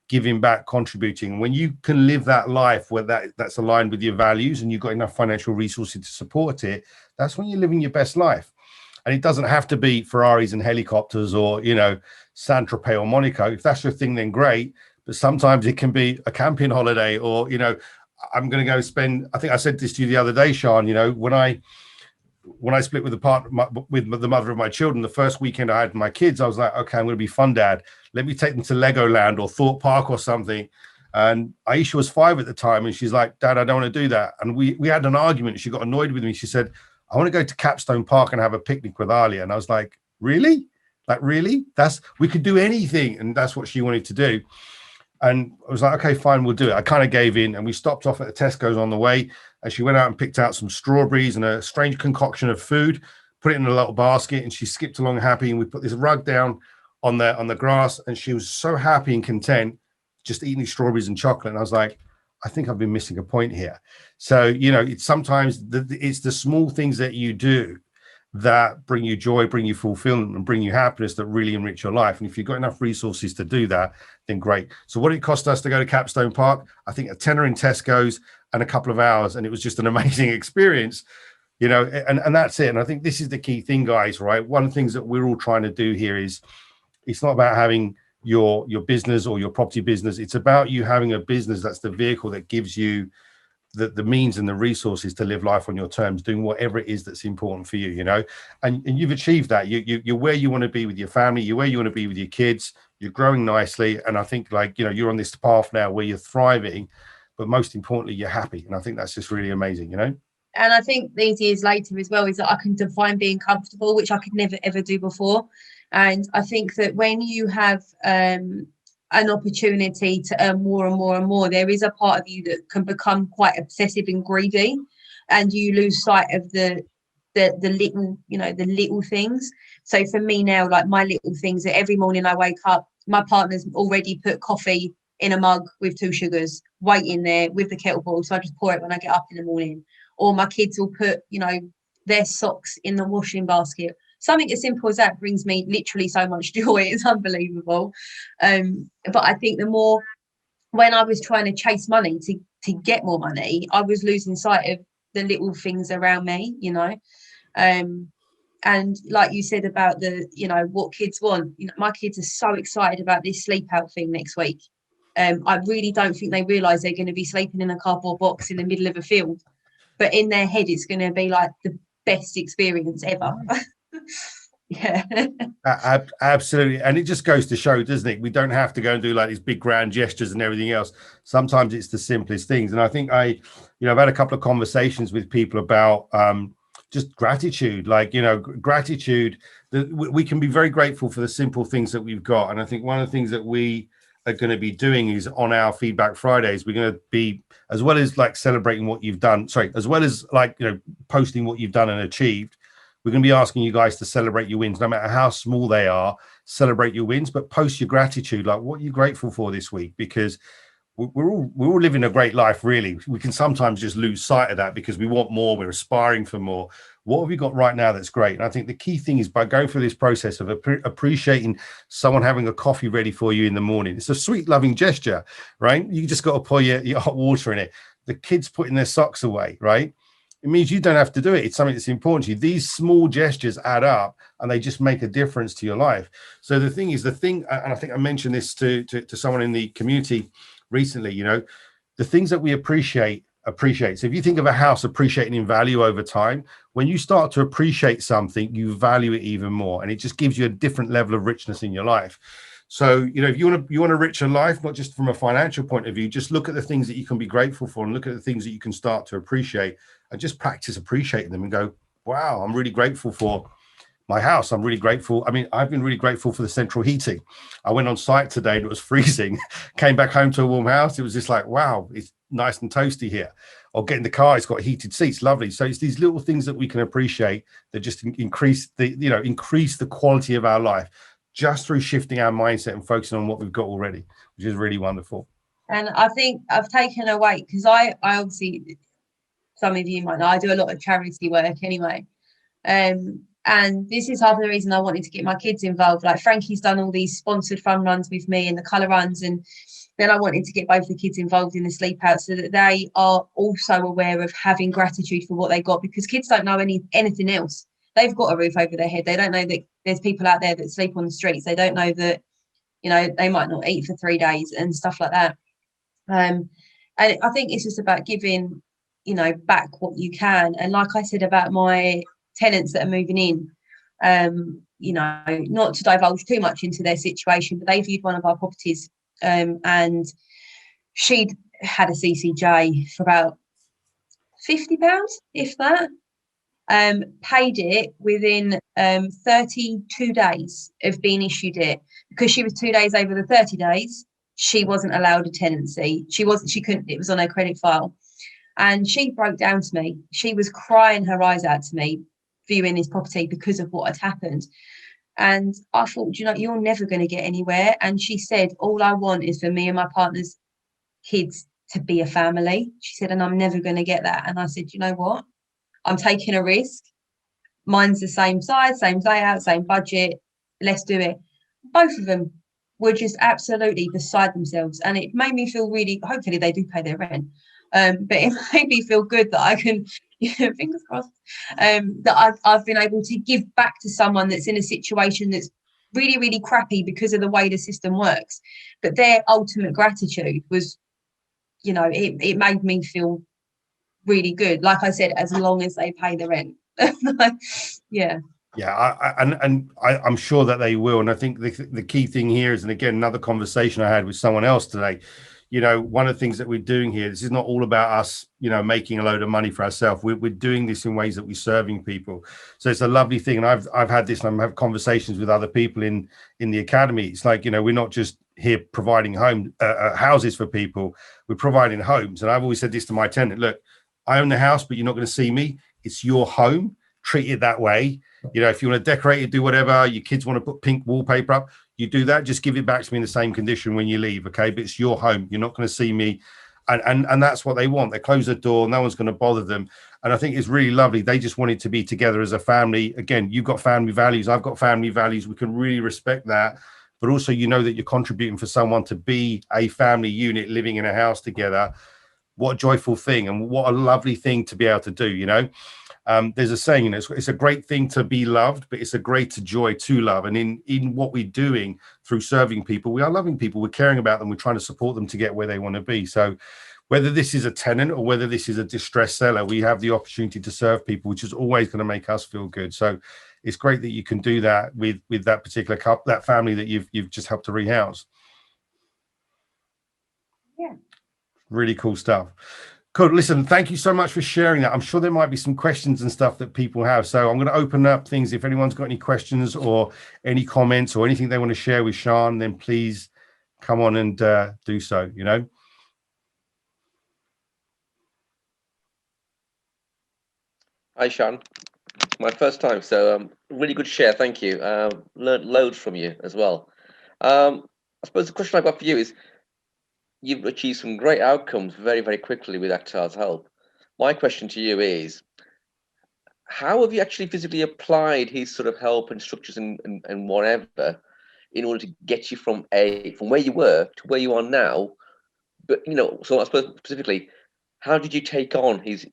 giving back, contributing. When you can live that life where that's aligned with your values and you've got enough financial resources to support it, that's when you're living your best life. And it doesn't have to be Ferraris and helicopters or, Saint-Tropez or Monaco. If that's your thing, then great. But sometimes it can be a camping holiday, or, I'm going to go spend, I think I said this to you the other day, Sian, when I split with with the mother of my children, the first weekend I had my kids, I was like, okay, I'm going to be fun dad. Let me take them to Legoland or Thorpe Park or something. And Aisha was 5 at the time, and she's like, Dad, I don't want to do that. And we had an argument. She got annoyed with me. She said, I want to go to Capstone Park and have a picnic with Alia. And I was like, really? Like, really? We could do anything. And that's what she wanted to do. And I was like, okay, fine, we'll do it. I kind of gave in, and we stopped off at the Tesco's on the way. And she went out and picked out some strawberries and a strange concoction of food, put it in a little basket, and she skipped along happy. And we put this rug down on the grass, and she was so happy and content, just eating strawberries and chocolate. And I was like, I think I've been missing a point here. So, it's sometimes it's the small things that you do that bring you joy, bring you fulfillment, and bring you happiness that really enrich your life. And if you've got enough resources to do that, then great. So what did it cost us to go to Capstone Park? I think a tenner in Tesco's and a couple of hours. And it was just an amazing experience, and that's it. And I think this is the key thing, guys, right? One of the things that we're all trying to do here is, it's not about having your business or your property business. It's about you having a business that's the vehicle that gives you the means and the resources to live life on your terms, doing whatever it is that's important for you, you know, and you've achieved that. You're where you want to be with your family, you're where you want to be with your kids, you're growing nicely. And I think, like, you know, you're on this path now where you're thriving, but most importantly, you're happy. And I think that's just really amazing, you know. And I think these years later as well is that I can define being comfortable, which I could never ever do before. And I think that when you have an opportunity to earn more and more and more, there is a part of you that can become quite obsessive and greedy, and you lose sight of the little, you know, the little things. So for me now, like my little things, that every morning I wake up, my partner's already put coffee in a mug with 2 sugars, waiting there with the kettle boiled, so I just pour it when I get up in the morning. Or my kids will put, you know, their socks in the washing basket. Something as simple as that brings me literally so much joy. It's unbelievable. But I think the more, when I was trying to chase money to get more money, I was losing sight of the little things around me, you know. And like you said about the, you know, what kids want, you know, my kids are so excited about this sleep out thing next week. I really don't think they realise they're going to be sleeping in a cardboard box in the middle of a field. But in their head, it's going to be like the best experience ever. Yeah. Absolutely. And it just goes to show, doesn't it? We don't have to go and do like these big grand gestures and everything else. Sometimes it's the simplest things. And I think I've had a couple of conversations with people about just gratitude. Like, you know, gratitude, that we can be very grateful for the simple things that we've got. And I think one of the things that we are going to be doing is on our Feedback Fridays, we're going to be, as well as like celebrating what you've done, as well as like, you know, posting what you've done and achieved, we're going to be asking you guys to celebrate your wins, no matter how small they are. Celebrate your wins, but post your gratitude, like what you're grateful for this week, because we're all living a great life, really. We can sometimes just lose sight of that because we want more, we're aspiring for more. What have we got right now that's great? And I think the key thing is, by going through this process of appreciating someone having a coffee ready for you in the morning, it's a sweet, loving gesture, right? You just got to pour your hot water in it. The kids putting their socks away, right? It means you don't have to do it. It's something that's important to you. These small gestures add up and they just make a difference to your life. So the thing is, and I think I mentioned this to someone in the community recently, you know, the things that we appreciate. So if you think of a house appreciating in value over time, when you start to appreciate something, you value it even more. And it just gives you a different level of richness in your life. So, you know, if you want a richer life, not just from a financial point of view, just look at the things that you can be grateful for and look at the things that you can start to appreciate, and just practice appreciating them and go, wow, I'm really grateful for my house. I'm really grateful. I mean, I've been really grateful for the central heating. I went on site today and it was freezing, came back home to a warm house. It was just like, wow, it's nice and toasty here. Or get in the car, it's got heated seats, lovely. So it's these little things that we can appreciate that just increase the quality of our life, just through shifting our mindset and focusing on what we've got already, which is really wonderful. And I think I've taken away, because I obviously, some of you might know, I do a lot of charity work anyway. And this is half the reason I wanted to get my kids involved. Like Frankie's done all these sponsored fun runs with me and the colour runs, and then I wanted to get both the kids involved in the sleep out so that they are also aware of having gratitude for what they got, because kids don't know anything else. They've got a roof over their head. They don't know that there's people out there that sleep on the streets. They don't know that, you know, they might not eat for 3 days and stuff like that. And I think it's just about giving, you know, back what you can. And like I said about my tenants that are moving in, you know, not to divulge too much into their situation, but they viewed one of our properties, and she'd had a CCJ for about £50, if that. Paid it within 32 days of being issued it, because she was 2 days over the 30 days. She wasn't allowed a tenancy. She couldn't, it was on her credit file. And she broke down to me. She was crying her eyes out to me, viewing this property because of what had happened. And I thought, you know, you're never going to get anywhere. And she said, all I want is for me and my partner's kids to be a family. She said, and I'm never going to get that. And I said, you know what? I'm taking a risk. Mine's the same size, same layout, same budget. Let's do it. Both of them were just absolutely beside themselves. And it made me feel really, hopefully they do pay their rent. But it made me feel good that I can, fingers crossed, that I've been able to give back to someone that's in a situation that's really, really crappy because of the way the system works. But their ultimate gratitude was, you know, it made me feel really good. Like I said, as long as they pay the rent. Yeah. Yeah, I'm sure that they will. And I think the key thing here is, and again, another conversation I had with someone else today, one of the things that we're doing here, this is not all about us, making a load of money for ourselves. We're doing this in ways that we're serving people. So it's a lovely thing. And I've had this, and I'm having conversations with other people in the academy. It's like, we're not just here providing houses for people. We're providing homes. And I've always said this to my tenant: look, I own the house, but you're not going to see me. It's your home. Treat it that way. If you want to decorate it, do whatever. Your kids want to put pink wallpaper up, you do that. Just give it back to me in the same condition when you leave, okay? But it's your home. You're not going to see me. And that's what they want. They close the door. No one's going to bother them. And I think it's really lovely. They just wanted to be together as a family. Again, you've got family values. I've got family values. We can really respect that. But also, that you're contributing for someone to be a family unit living in a house together. What a joyful thing, and what a lovely thing to be able to do, There's a saying, it's a great thing to be loved, but it's a greater joy to love. And in what we're doing through serving people, we are loving people, we're caring about them, we're trying to support them to get where they want to be. So whether this is a tenant or whether this is a distressed seller, we have the opportunity to serve people, which is always going to make us feel good. So it's great that you can do that with that particular couple, that family that you've just helped to rehouse. Yeah. Really cool stuff. Cool. Listen, thank you so much for sharing that. I'm sure there might be some questions and stuff that people have. So I'm going to open up things. If anyone's got any questions or any comments or anything they want to share with Sian, then please come on and do so, Hi, Sian. My first time, so really good share. Thank you. Learned loads from you as well. I suppose the question I've got for you is, you've achieved some great outcomes very, very quickly with Akhtar's help. My question to you is, how have you actually physically applied his sort of help and structures and whatever in order to get you from where you were to where you are now? But so I suppose specifically, how did you take on his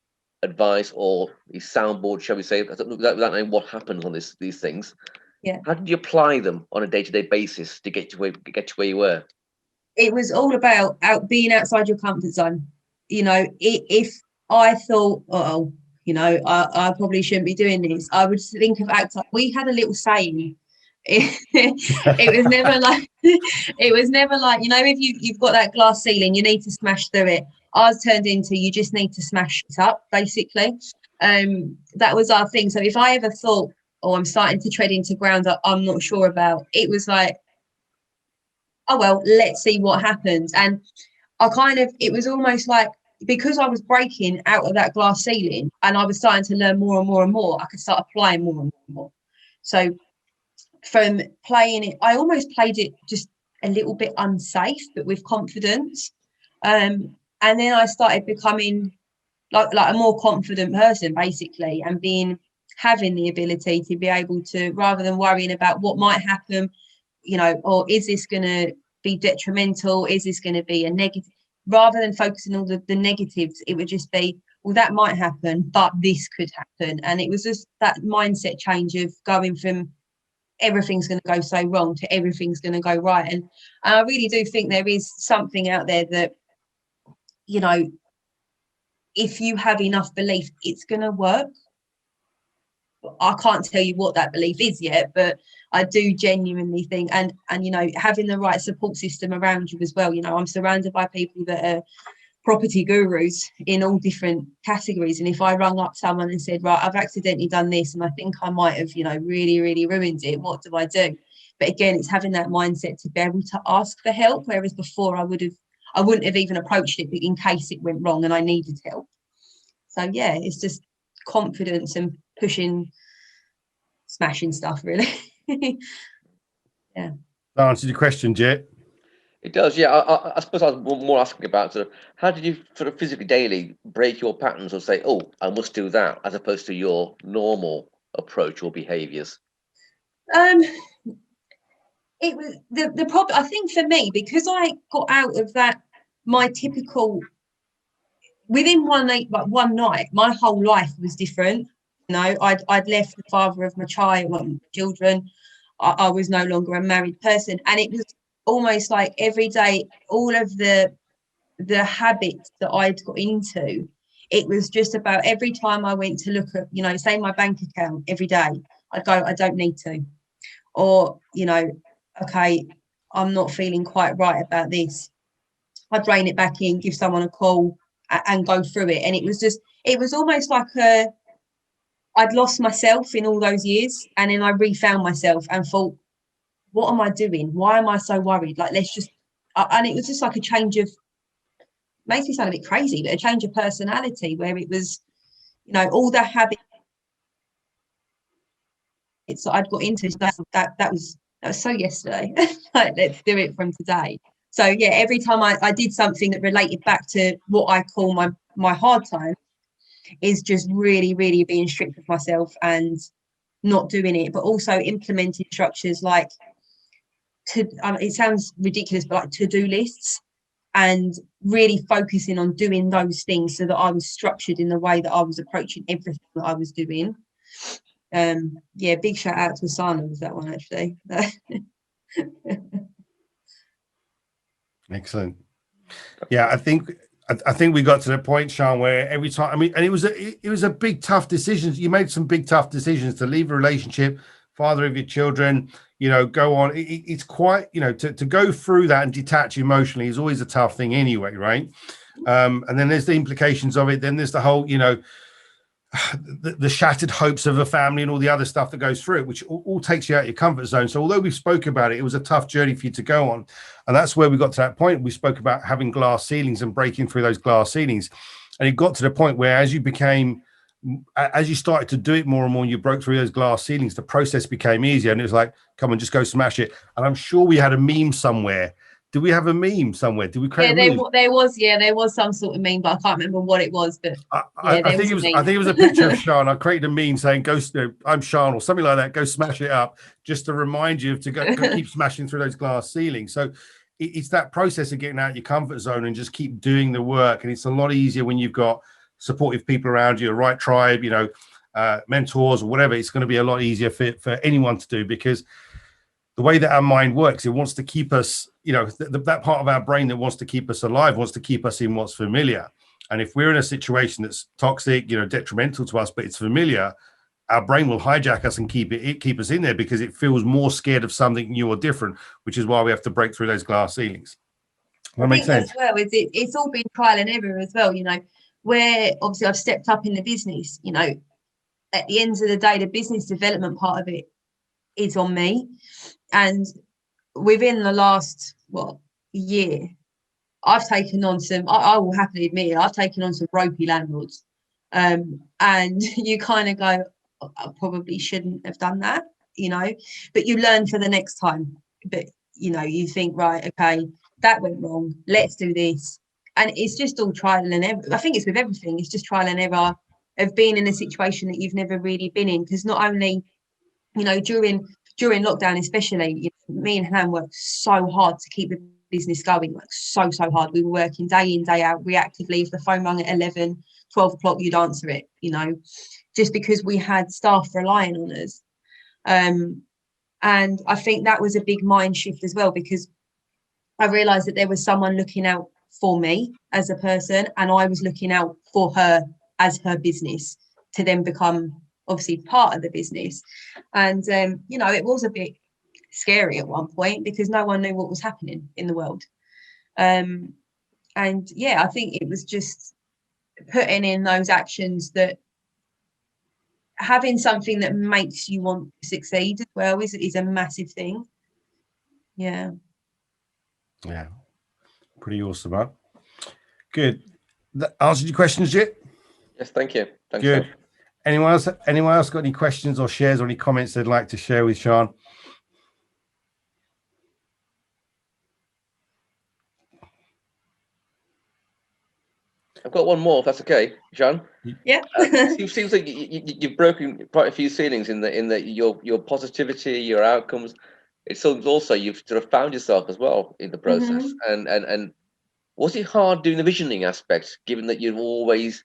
advice or his soundboard, shall we say, without knowing what happens on these things? Yeah. How did you apply them on a day-to-day basis to get to where you were? It was all about being outside your comfort zone. If I thought, I probably shouldn't be doing this, I would think of Akhtar. We had a little saying. It was never like if you've got that glass ceiling, you need to smash through it. Ours turned into, you just need to smash it up, basically. That was our thing. So if I ever thought, oh, I'm starting to tread into ground I'm not sure about, it was like, oh well, let's see what happens. And it was almost like, because I was breaking out of that glass ceiling and I was starting to learn more and more and more, I could start applying more and more and more. So from playing it, I almost played it just a little bit unsafe, but with confidence. And then I started becoming like a more confident person, basically, and having the ability to be able to, rather than worrying about what might happen, or is this going to be detrimental? Is this going to be a negative? Rather than focusing on the negatives, it would just be, well, that might happen, but this could happen. And it was just that mindset change of going from everything's going to go so wrong to everything's going to go right. And I really do think there is something out there that, if you have enough belief, it's going to work. I can't tell you what that belief is yet, but I do genuinely think, and having the right support system around you as well. I'm surrounded by people that are property gurus in all different categories, and if I rung up someone and said, right, I've accidentally done this and I think I might have really, really ruined it, what do I do? But again, it's having that mindset to be able to ask for help, whereas before I wouldn't have even approached it in case it went wrong and I needed help. So yeah, it's just confidence and smashing stuff, really. Yeah. That answered your question, Jet. It does, yeah. I suppose I was more asking about sort of, how did you sort of physically daily break your patterns or say, oh, I must do that, as opposed to your normal approach or behaviours? It was the problem, I think, for me, because I got out of that, my typical, within one night, my whole life was different. I'd left the father of my children. I was no longer a married person, and it was almost like every day, all of the habits that I'd got into, It was just about every time I went to look at, you know, say my bank account every day, I'd go, I don't need to. Or, you know, okay, I'm not feeling quite right about this. I'd rein it back in, give someone a call and go through it. And it was almost like I'd lost myself in all those years. And then I refound myself and thought, what am I doing? Why am I so worried? Like, let's just, and it was just like a change of, makes me sound a bit crazy, but a change of personality where it was, you know, all the habits that I'd got into, that was so yesterday. Like, let's do it from today. So yeah, every time I did something that related back to what I call my hard time, is just really, really being strict with myself and not doing it, but also implementing structures like it sounds ridiculous, but like to-do lists, and really focusing on doing those things so that I was structured in the way that I was approaching everything that I was doing. Yeah, big shout out to Asana with that one, actually. Excellent. Yeah, I think we got to the point, Sian, where every time, I mean, and it was a big, tough decision. You made some big, tough decisions to leave a relationship, father of your children, you know, go on. It's quite, you know, to go through that and detach emotionally is always a tough thing anyway, right? And then there's the implications of it. Then there's the whole, you know, the shattered hopes of a family and all the other stuff that goes through it, which all takes you out of your comfort zone. So although we spoke about it, it was a tough journey for you to go on. And that's where we got to that point. We spoke about having glass ceilings and breaking through those glass ceilings. And it got to the point where as you started to do it more and more, and you broke through those glass ceilings, the process became easier. And it was like, come on, just go smash it. And I'm sure we had a meme somewhere. Do we have a meme somewhere? Did we create a meme? There was some sort of meme, but I can't remember what it was. But I think it was a picture of Sian. I created a meme saying, "Go, I'm Sian," or something like that. Go smash it up, just to remind you to go keep smashing through those glass ceilings. So it's that process of getting out of your comfort zone and just keep doing the work. And it's a lot easier when you've got supportive people around you, a right tribe, you know, mentors or whatever. It's going to be a lot easier for anyone to do, because the way that our mind works, it wants to keep us, you know, that part of our brain that wants to keep us alive, wants to keep us in what's familiar. And if we're in a situation that's toxic, you know, detrimental to us, but it's familiar, our brain will hijack us and keep us in there, because it feels more scared of something new or different, which is why we have to break through those glass ceilings. That makes sense. As well, it's all been trial and error as well, you know, where obviously I've stepped up in the business, you know, at the end of the day, the business development part of it is on me. And within the last year, I've taken on some, I will happily admit it, I've taken on some ropey landlords. And you kind of go, I probably shouldn't have done that, you know, but you learn for the next time. But, you know, you think, right, okay, that went wrong, let's do this. And it's just all trial and error. I think it's with everything, it's just trial and error of being in a situation that you've never really been in. Because not only, you know, during lockdown especially, you know, me and Hannah worked so hard to keep the business going, like so hard. We were working day in, day out, reactively. If the phone rang at 11, 12 o'clock, you'd answer it, you know, just because we had staff relying on us. And I think that was a big mind shift as well, because I realised that there was someone looking out for me as a person, and I was looking out for her as her business to then become obviously part of the business. And you know, it was a bit scary at one point because no one knew what was happening in the world. And yeah, I think it was just putting in those actions, that having something that makes you want to succeed as well is a massive thing. Yeah Pretty awesome, huh? Good. That answered your questions, Jit? Yes, thank you. Thanks, good. Sian. Anyone else got any questions or shares or any comments they'd like to share with Sian? I've got one more, if that's okay, Sian. Yeah. It seems like you've broken quite a few ceilings in your positivity, your outcomes. It seems also you've sort of found yourself as well in the process. And was it hard doing the visioning aspect, given that you've always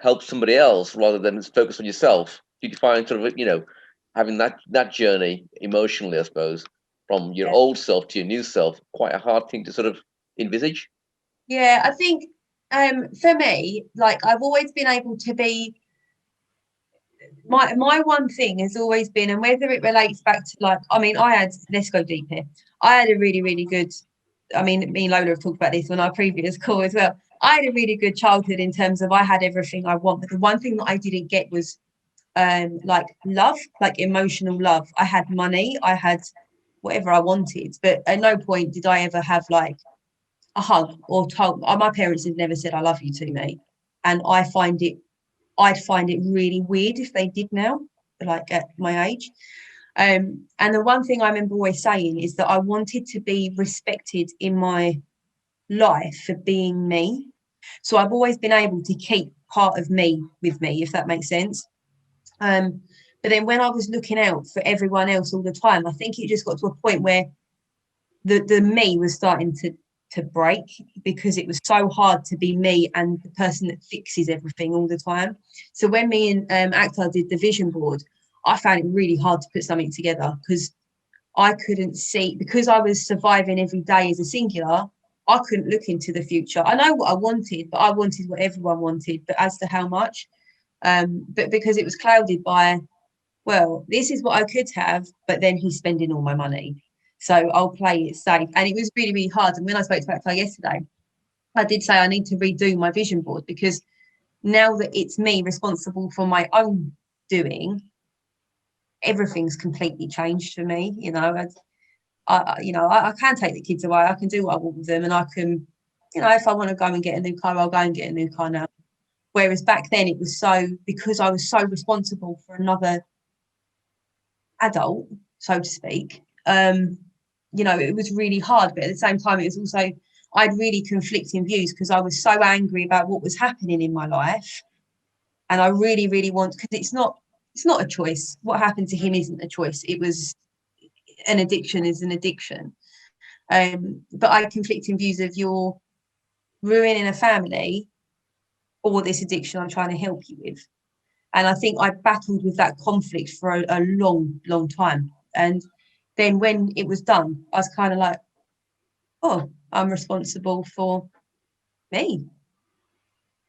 helped somebody else rather than focus on yourself? Did you find sort of, you know, having that journey emotionally, I suppose, from your old self to your new self, quite a hard thing to sort of envisage? Yeah, I think For me, like, I've always been able to be, my one thing has always been, and whether it relates back to, like, I mean, let's go deep here. I had a really, really good, I mean, me and Lola have talked about this on our previous call as well. I had a really good childhood in terms of I had everything I want, but the one thing that I didn't get was like love, like emotional love. I had money, I had whatever I wanted, but at no point did I ever have like a hug or told. My parents had never said I love you to me, and I'd find it really weird if they did now, like at my age. And the one thing I remember always saying is that I wanted to be respected in my life for being me. So I've always been able to keep part of me with me, if that makes sense. But then when I was looking out for everyone else all the time, I think it just got to a point where the me was starting to break, because it was so hard to be me and the person that fixes everything all the time. So when me and Akhtar did the vision board, I found it really hard to put something together, because I couldn't see, because I was surviving every day as a singular. I couldn't look into the future. I know what I wanted, but I wanted what everyone wanted, but as to how much, but because it was clouded by, well, this is what I could have, but then he's spending all my money, so I'll play it safe. And it was really, really hard. And when I spoke to Akhtar yesterday, I did say I need to redo my vision board, because now that it's me responsible for my own doing, everything's completely changed for me. I can take the kids away. I can do what I want with them, and I can, if I want to go and get a new car, I'll go and get a new car now. Whereas back then it was because I was so responsible for another adult, so to speak. It was really hard, but at the same time, it was also, I had really conflicting views, because I was so angry about what was happening in my life, and I really, really want, because it's not a choice. What happened to him isn't a choice. It was an addiction is an addiction. But I had conflicting views of, you're ruining a family, or this addiction I'm trying to help you with. And I think I battled with that conflict for a long, long time. And then when it was done, I was kind of like, oh, I'm responsible for me.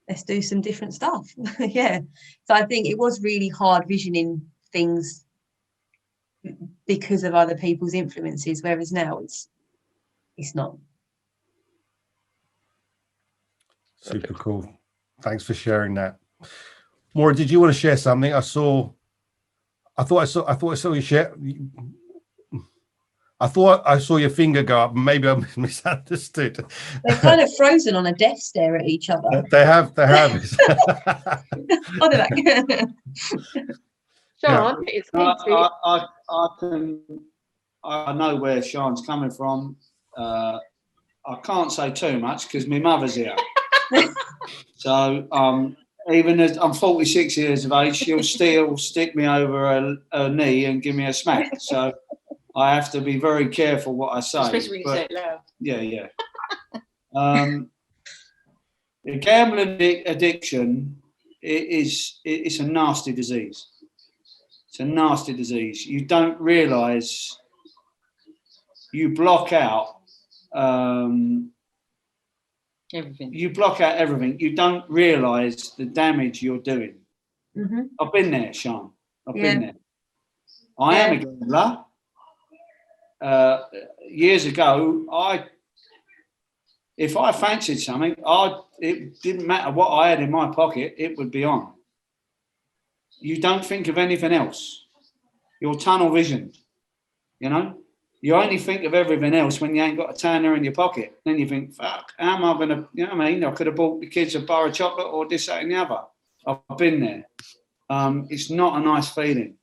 Let's do some different stuff. Yeah. So I think it was really hard visioning things because of other people's influences, whereas now it's not. Super cool. Thanks for sharing that. Maura, did you want to share something? I thought I saw you share. I thought I saw your finger go up. Maybe I misunderstood. They're kind of frozen on a death stare at each other. They have. Oh, they're back. Sean, Yeah. it's me too. I know where Sean's coming from. I can't say too much because my mother's here. So even as I'm 46 years of age, she'll still stick me over her knee and give me a smack. So I have to be very careful what I say. Especially when you say it loud. Yeah. The gambling addiction it's a nasty disease. It's a nasty disease. You don't realise you block out Everything. You block out everything. You don't realise the damage you're doing. Mm-hmm. I've been there, Sean. I've been there. I am a gambler. Years ago, if I fancied something, it didn't matter what I had in my pocket, it would be on. You don't think of anything else. You're tunnel visioned, You only think of everything else when you ain't got a tanner in your pocket. Then you think, fuck, how am I going to, I could have bought the kids a bar of chocolate or this, that and the other. I've been there. It's not a nice feeling.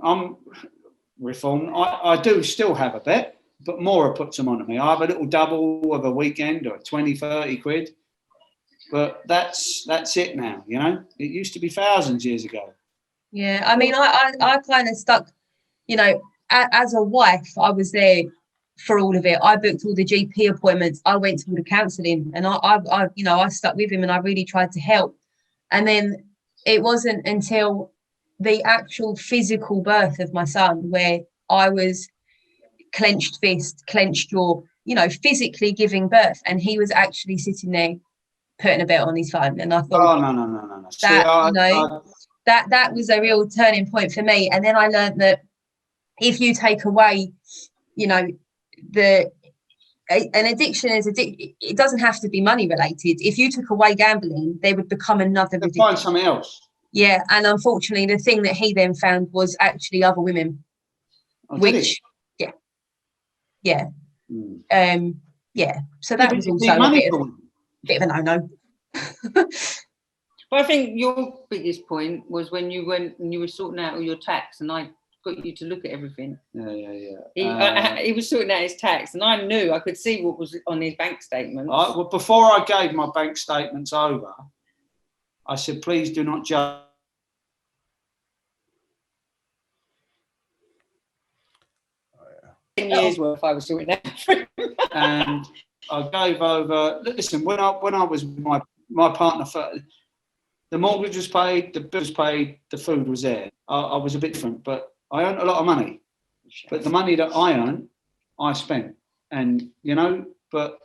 I'm reformed. I do still have a bet, but Maura puts them on me. I have a little double of a weekend or 20, 30 quid. But that's it now, It used to be thousands years ago. Yeah, I mean, I kind of stuck, as a wife, I was there for all of it. I booked all the GP appointments. I went to all the counselling, and I stuck with him, and I really tried to help. And then it wasn't until the actual physical birth of my son where I was clenched fist, clenched jaw, you know, physically giving birth, and he was actually sitting there putting a bet on his phone. And I thought, Oh, no. That, that was a real turning point for me. And then I learned that if you take away, you know, an addiction is it doesn't have to be money related. If you took away gambling, they would become another addiction. Find something else. Yeah, and unfortunately, the thing that he then found was actually other women, which, yeah. So that was also a bit of a no-no. Well, I think your biggest point was when you went and you were sorting out all your tax, and I got you to look at everything. Yeah. He was sorting out his tax, and I knew I could see what was on his bank statement. Well, before I gave my bank statements over, I said, please do not judge. 10 years worth I was sorting out. And I gave over. Listen, when I was with my partner, the mortgage was paid, the bill was paid, the food was there. I was a bit different, but I earned a lot of money. But the money that I earned, I spent, and you know. But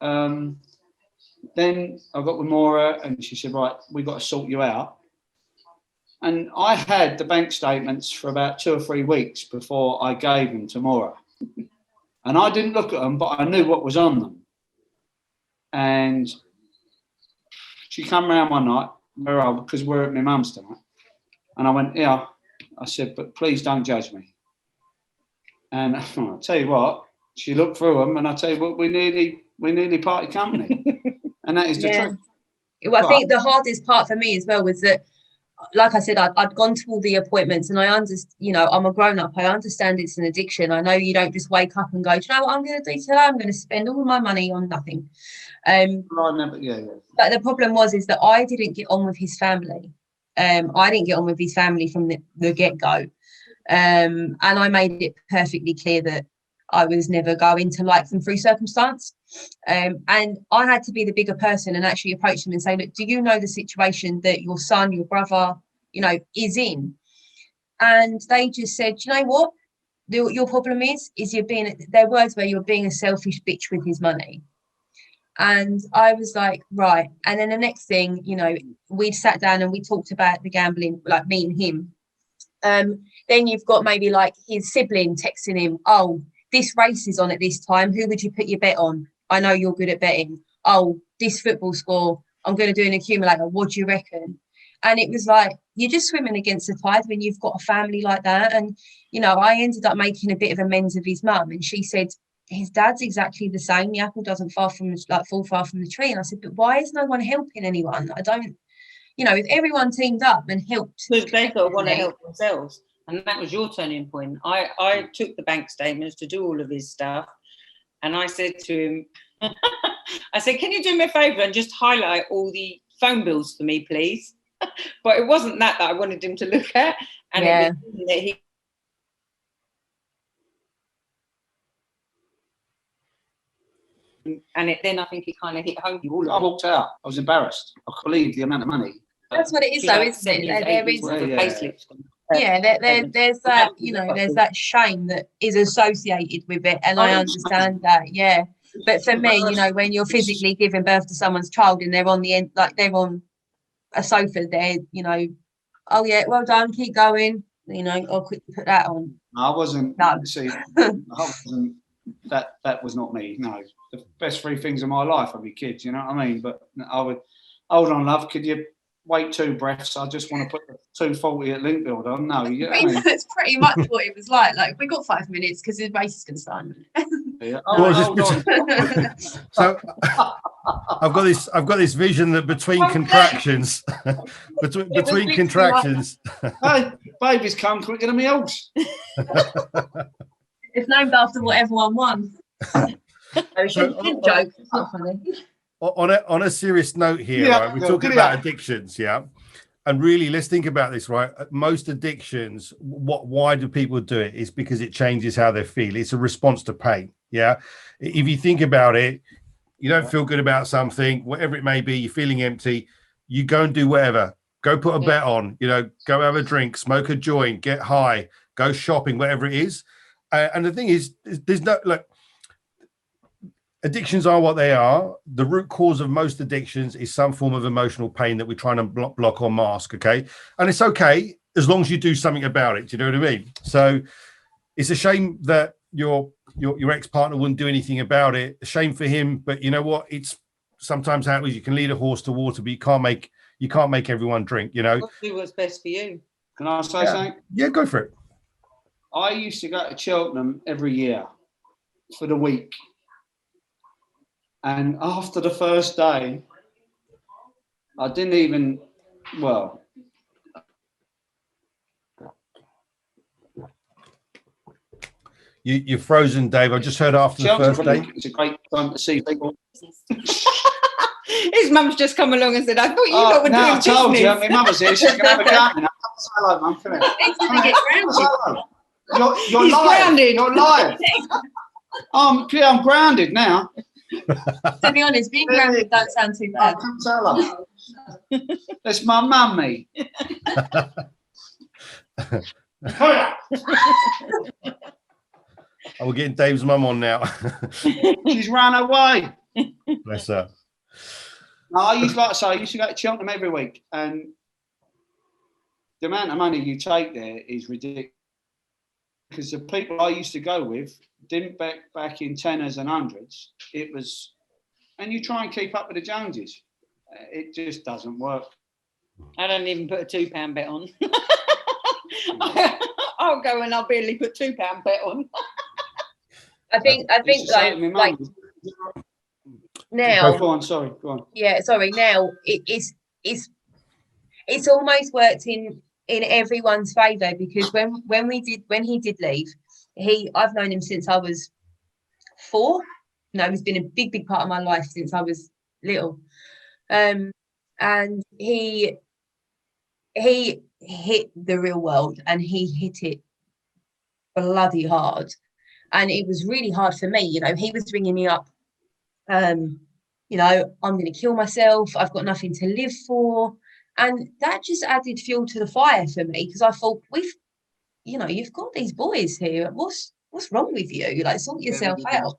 then I got with Maura, and she said, "Right, we got to sort you out." And I had the bank statements for about 2 or 3 weeks before I gave them to Maura. And I didn't look at them, but I knew what was on them. And she come round one night, because we're at my mum's tonight. And I went, yeah. I said, but please don't judge me. And I'll tell you what, she looked through them, and I tell you what, we nearly party company. And that is the truth. Well, I think the hardest part for me as well was that, like I said, I'd gone to all the appointments, and I understand, you know, I'm a grown up. I understand it's an addiction. I know you don't just wake up and go, do you know what I'm going to do today? I'm going to spend all of my money on nothing. But the problem is that I didn't get on with his family. I didn't get on with his family from the get-go. And I made it perfectly clear that I was never going to like them through circumstance. And I had to be the bigger person and actually approach them and say, look, do you know the situation that your son, your brother, you know, is in? And they just said, you know what? Your problem is you're being, their words were, you're being a selfish bitch with his money. And I was like, right. And then the next thing, you know, we sat down and we talked about the gambling, like me and him. Then you've got maybe like his sibling texting him, oh, this race is on at this time. Who would you put your bet on? I know you're good at betting. Oh, this football score, I'm going to do an accumulator. What do you reckon? And it was like, you're just swimming against the tide when you've got a family like that. And, you know, I ended up making a bit of amends of his mum. And she said, his dad's exactly the same. The apple doesn't fall far from the tree. And I said, but why is no one helping anyone? I don't, you know, if everyone teamed up and helped. Because they've got to want to help themselves. And that was your turning point. I took the bank statements to do all of his stuff. And I said to him, I said, can you do me a favour and just highlight all the phone bills for me, please? But it wasn't that I wanted him to look at. And it was that he. And then I think it kind of hit home. I walked out. I was embarrassed. I couldn't believe the amount of money. That's what it is, though, isn't it? There is, there's that, you know, there's that shame that is associated with it, and I understand that, yeah. But for me, you know, when you're physically giving birth to someone's child and they're on the end, like they're on a sofa, there, you know, oh yeah, well done, keep going, you know, I'll quickly put that on. I wasn't. No. See, I wasn't. That was not me. No, the best 3 things of my life are my kids. You know what I mean? But I would, hold on, love. Could you wait 2 breaths? I just want to put the 240 at Linkbuild on. No, you know what I mean? That's pretty much what it was like. Like, we got 5 minutes because the race is going to start. Yeah. So I've got this vision that between contractions, between contractions. Hey, baby's come quicker than me else. It's named after what everyone won. It's a joke. It's not funny. On a serious note here, right, we're talking about addictions, and really, let's think about this, right? Most addictions, why do people do it? It's because it changes how they feel. It's a response to pain. Yeah, if you think about it, you don't feel good about something, whatever it may be. You're feeling empty. You go and do whatever. Go put a bet on. You know, go have a drink, smoke a joint, get high, go shopping, whatever it is. And the thing is, there's no, like, addictions are what they are. The root cause of most addictions is some form of emotional pain that we're trying to block or mask. Okay. And it's okay as long as you do something about it. Do you know what I mean? So it's a shame that your ex-partner wouldn't do anything about it. A shame for him, but you know what? It's sometimes how it is. You can lead a horse to water, but you can't make everyone drink, you know. Do what's best for you. Can I say something? Yeah, go for it. I used to go to Cheltenham every year for the week. And after the first day, I didn't even, well, You're frozen, Dave. I just heard after the first day. It's a great time to see people. His mum's just come along and said, I thought you lot were doing I told business. you, my mum's here. She's going to have a go. Come say hello, mum. Come here. He's going to get grounded. You're He's live. grounded. You're live. I'm grounded now. To be honest, being grounded don't sound too bad. Come say hello. That's my mummy. Oh, we're getting Dave's mum on now. She's run away. Bless her. No, I used to go to Cheltenham every week, and the amount of money you take there is ridiculous. Because the people I used to go with didn't back in tenors and hundreds. It was, and you try and keep up with the Joneses. It just doesn't work. I don't even put a £2 bet on. I'll go and I'll barely put £2 bet on. I think like now. Go on, sorry, go on. Yeah, sorry. Now it's almost worked in everyone's favour, because when he did leave, I've known him since I was 4. No, he's been a big part of my life since I was little, and he hit the real world, and he hit it bloody hard, and it was really hard for me. You know, he was ringing me up, you know, I'm going to kill myself, I've got nothing to live for. And that just added fuel to the fire for me, because I thought, you've got these boys here. What's wrong with you? Like, sort yourself out.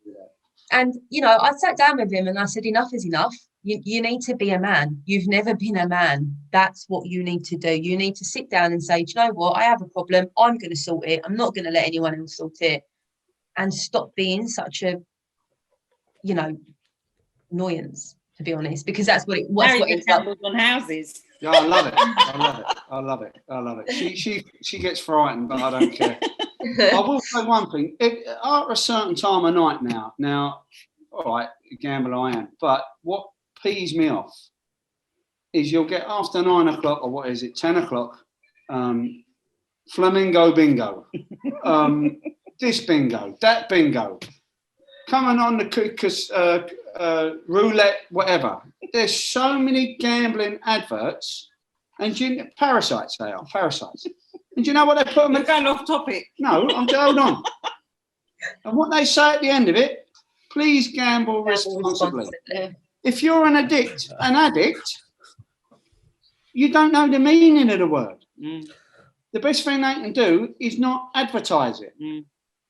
And, you know, I sat down with him and I said, enough is enough. You need to be a man. You've never been a man. That's what you need to do. You need to sit down and say, do you know what? I have a problem. I'm going to sort it. I'm not going to let anyone else sort it. And stop being such a, annoyance, to be honest, because that's what it's on houses. Yeah, I love it. I love it. She gets frightened, but I don't care. I will say one thing. At a certain time of night now, all right, gambler I am, but what pees me off is you'll get after 9 o'clock, or what is it, 10 o'clock, flamingo bingo, this bingo, that bingo, coming on the roulette, whatever. There's so many gambling adverts, and parasites they are, parasites. And do you know what they put them? You're going off topic. No, hold on. And what they say at the end of it, please gamble responsibly. If you're an addict, you don't know the meaning of the word. The best thing they can do is not advertise it.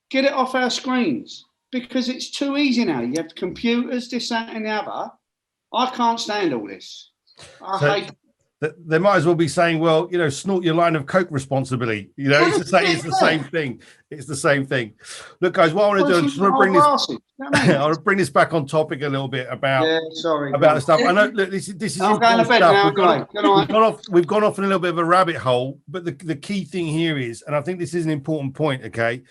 Get it off our screens, because it's too easy now. You have computers, this, that, and the other. I can't stand all this. I hate it. They might as well be saying, well, snort your line of coke responsibly. It's the same thing. It's the same thing. Look, guys, what I want to do, I want to bring this back on topic a little bit about the stuff. I know this is I'm going to bed now. We've gone off in a little bit of a rabbit hole, but the key thing here is, and I think this is an important point, okay,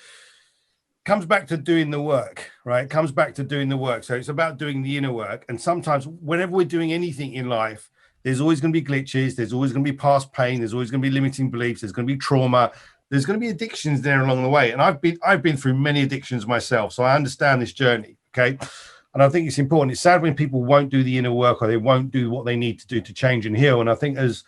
comes back to doing the work, right? It comes back to doing the work. So it's about doing the inner work. And sometimes whenever we're doing anything in life, there's always going to be glitches. There's always going to be past pain. There's always going to be limiting beliefs. There's going to be trauma. There's going to be addictions there along the way. And I've been through many addictions myself, so I understand this journey. Okay. And I think it's important. It's sad when people won't do the inner work, or they won't do what they need to do to change and heal. And I think as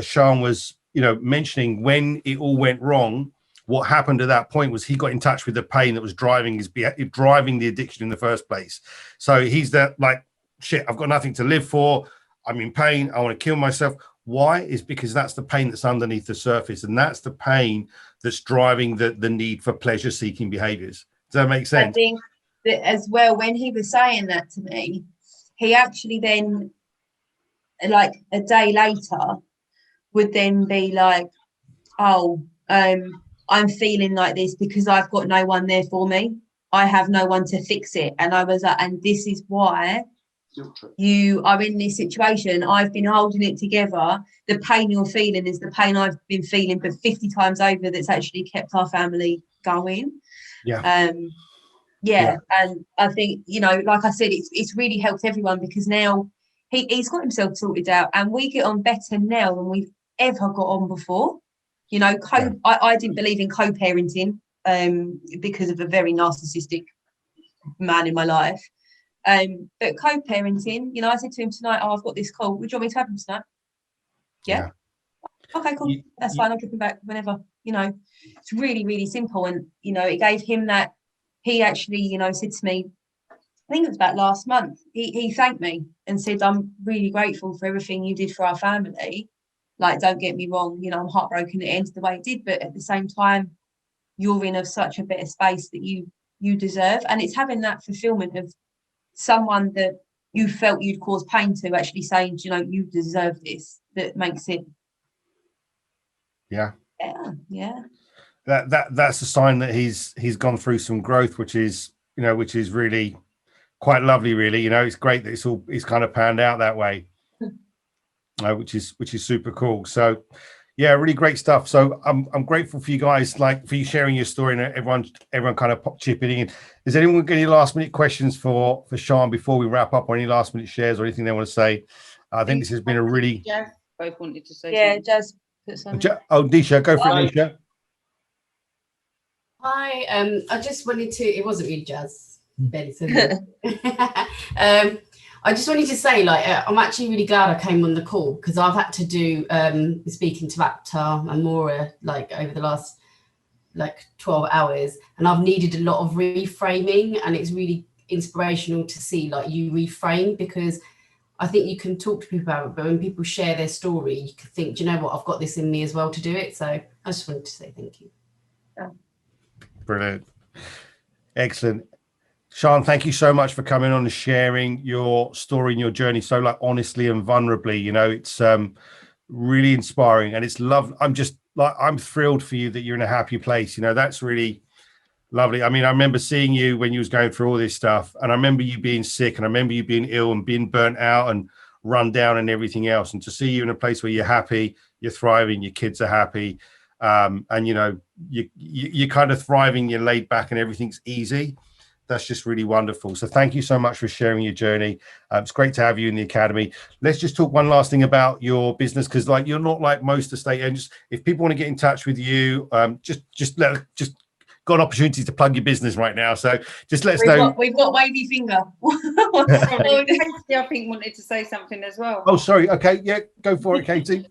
Sian was, mentioning, when it all went wrong, what happened at that point was he got in touch with the pain that was driving the addiction in the first place. So he's that, like, shit, I've got nothing to live for. I'm in pain. I want to kill myself. Why? Is because that's the pain that's underneath the surface. And that's the pain that's driving the need for pleasure-seeking behaviors. Does that make sense? that as well, when he was saying that to me, he actually then, like a day later, would then be like, oh, I'm feeling like this because I've got no one there for me. I have no one to fix it. And I was like, and this is why you are in this situation. I've been holding it together. The pain you're feeling is the pain I've been feeling, but 50 times over, that's actually kept our family going. Yeah. Yeah. And I think, you know, like I said, it's really helped everyone, because now he's got himself sorted out, and we get on better now than we've ever got on before. You know, I didn't believe in co-parenting because of a very narcissistic man in my life. But co-parenting, you know, I said to him tonight, oh, I've got this call. Would you want me to have him tonight? Yeah. Okay, cool. That's fine. I'll give him back whenever. You know, it's really, really simple. And, you know, it gave him that. He actually, you know, said to me, I think it was about last month, he thanked me and said, I'm really grateful for everything you did for our family. Like, don't get me wrong, you know, I'm heartbroken it ended the way it did, but at the same time, you're in such a better space that you deserve. And it's having that fulfillment of someone that you felt you'd cause pain to actually saying, you know, you deserve this, that makes it. Yeah. That's a sign that he's gone through some growth, which is really quite lovely, really. You know, it's great that it's kind of panned out that way, which is super cool. So yeah, really great stuff. So I'm grateful for you guys, like for you sharing your story, and everyone kind of chipping in. Is anyone got any last minute questions for Sian before we wrap up, or any last minute shares or anything they want to say? I think this has been a really. Jazz both wanted to say. Yeah, Jazz put something. Nisha, go for it, Nisha. Hi, I just wanted to. It wasn't really Jazz. I just wanted to say, like, I'm actually really glad I came on the call, because I've had to do speaking to Akhtar and Maura like over the last 12 hours, and I've needed a lot of reframing, and it's really inspirational to see like you reframe, because I think you can talk to people about it, but when people share their story, you can think, do you know what, I've got this in me as well to do it. So I just wanted to say thank you. Brilliant. Excellent. Sian, thank you so much for coming on and sharing your story and your journey so like honestly and vulnerably. You know, it's really inspiring, and it's love. I'm thrilled for you that you're in a happy place. You know, that's really lovely. I mean, I remember seeing you when you was going through all this stuff, and I remember you being sick, and I remember you being ill and being burnt out and run down and everything else. And to see you in a place where you're happy, you're thriving, your kids are happy, and you know, you're kind of thriving, you're laid back, and everything's easy. That's just really wonderful. So thank you so much for sharing your journey. It's great to have you in the academy. Let's just talk one last thing about your business, because like you're not like most estate agents. If people want to get in touch with you, just got an opportunity to plug your business right now. So just let us know. We've got wavy finger. Sorry, Katie, I think wanted to say something as well. Oh, sorry. Okay, yeah, go for it, Katie.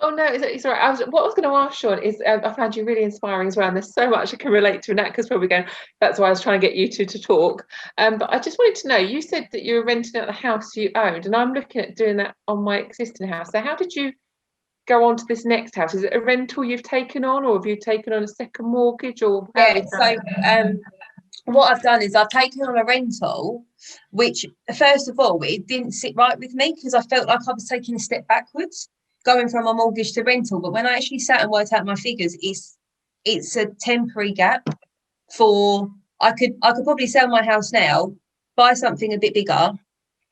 Oh no, it's all right. What I was going to ask, Sian, is I found you really inspiring as well, and there's so much I can relate to, and Nat, because probably going, that's why I was trying to get you two to talk. But I just wanted to know, you said that you were renting out the house you owned, and I'm looking at doing that on my existing house. So how did you go on to this next house? Is it a rental you've taken on, or have you taken on a second mortgage, or yeah, so what I've done is I've taken on a rental, which first of all, it didn't sit right with me, because I felt like I was taking a step backwards, going from a mortgage to rental. But when I actually sat and worked out my figures, it's a temporary gap. For I could probably sell my house now, buy something a bit bigger,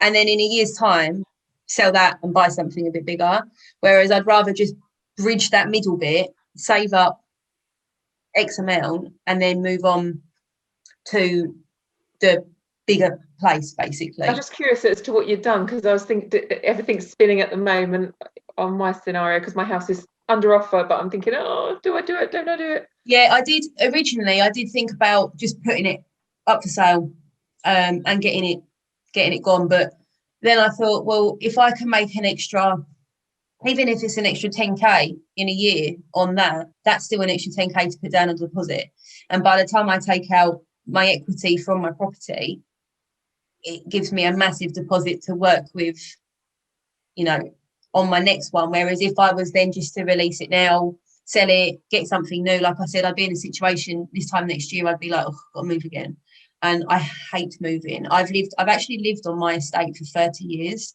and then in a year's time sell that and buy something a bit bigger. Whereas I'd rather just bridge that middle bit, save up X amount, and then move on to the bigger place, basically. I'm just curious as to what you've done, because I was thinking everything's spinning at the moment on my scenario, because my house is under offer, but I'm thinking, oh, do I do it? Don't I do it? Yeah, I did originally. I did think about just putting it up for sale and getting it gone. But then I thought, well, if I can make an extra, even if it's an extra 10k in a year on that, that's still an extra 10k to put down a deposit. And by the time I take out my equity from my property, it gives me a massive deposit to work with, you know, on my next one. Whereas if I was then just to release it now, sell it, get something new, like I said, I'd be in a situation this time next year, I'd be like, oh, I've got to move again. and I hate moving. I've actually lived on my estate for 30 years.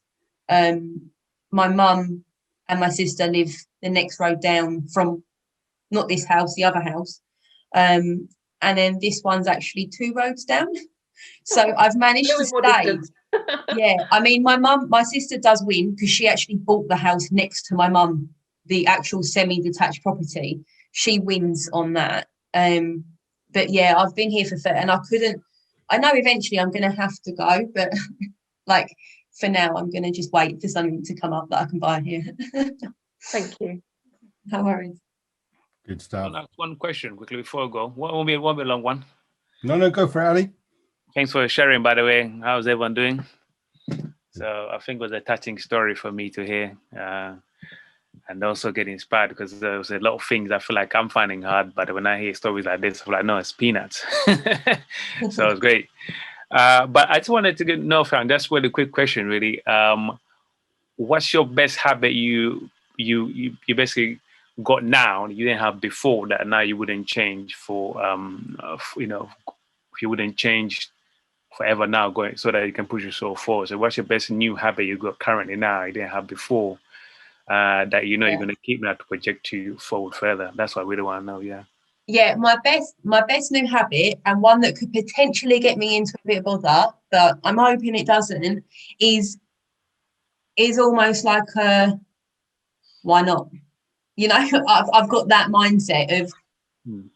My mum and my sister live the next road down from not this house, the other house. And then this one's actually 2 roads down. So I've managed to stay. Yeah, I mean, my sister does win because she actually bought the house next to my mum, the actual semi-detached property. She wins on that. But yeah, I've been here for 30, and I know eventually I'm going to have to go, but like for now, I'm going to just wait for something to come up that I can buy here. Thank you. No worries. Good stuff. I'll ask one question quickly before I go. Won't be a long one. No, go for it, Ali. Thanks for sharing, by the way. How's everyone doing? So I think it was a touching story for me to hear, and also get inspired, because there was a lot of things I feel like I'm finding hard, but when I hear stories like this, I'm like, no, it's peanuts. So it's great. But I just wanted to know, Fran, that's really quick question, really. What's your best habit you basically got now you didn't have before, that now you wouldn't change for if you wouldn't change forever now, going so that you can push yourself forward? So what's your best new habit you got currently now you didn't have before, that you're going to keep now to project you forward further? That's what I really want to know. Yeah, my best new habit, and one that could potentially get me into a bit of bother, but I'm hoping it doesn't, is almost like why not? You know, I've got that mindset of,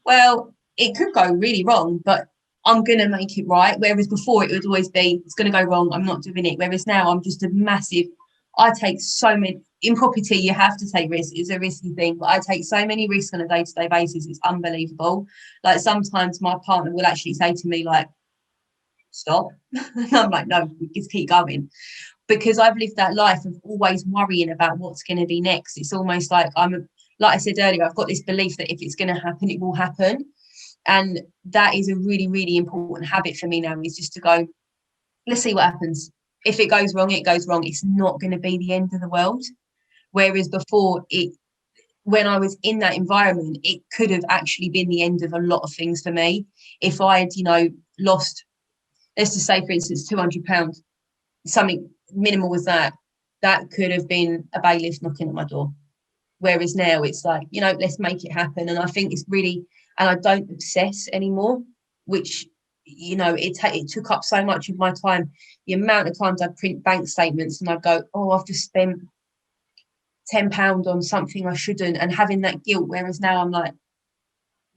well, it could go really wrong, but I'm going to make it right. Whereas before it would always be, it's going to go wrong, I'm not doing it. Whereas now I'm just I take so many, in property you have to take risks, it's a risky thing, but I take so many risks on a day-to-day basis, it's unbelievable. Like sometimes my partner will actually say to me like, stop. And I'm like, no, we just keep going. Because I've lived that life of always worrying about what's going to be next. It's almost like like I said earlier, I've got this belief that if it's going to happen, it will happen. And that is a really, really important habit for me now, is just to go, let's see what happens. If it goes wrong, it goes wrong. It's not going to be the end of the world. Whereas before, when I was in that environment, it could have actually been the end of a lot of things for me. If I had, lost, let's just say, for instance, £200, something minimal as that could have been a bailiff knocking at my door. Whereas now it's like, let's make it happen. And I think it's really, and I don't obsess anymore, which, it took up so much of my time. The amount of times I'd print bank statements and I'd go, oh, I've just spent £10 on something I shouldn't, and having that guilt. Whereas now I'm like,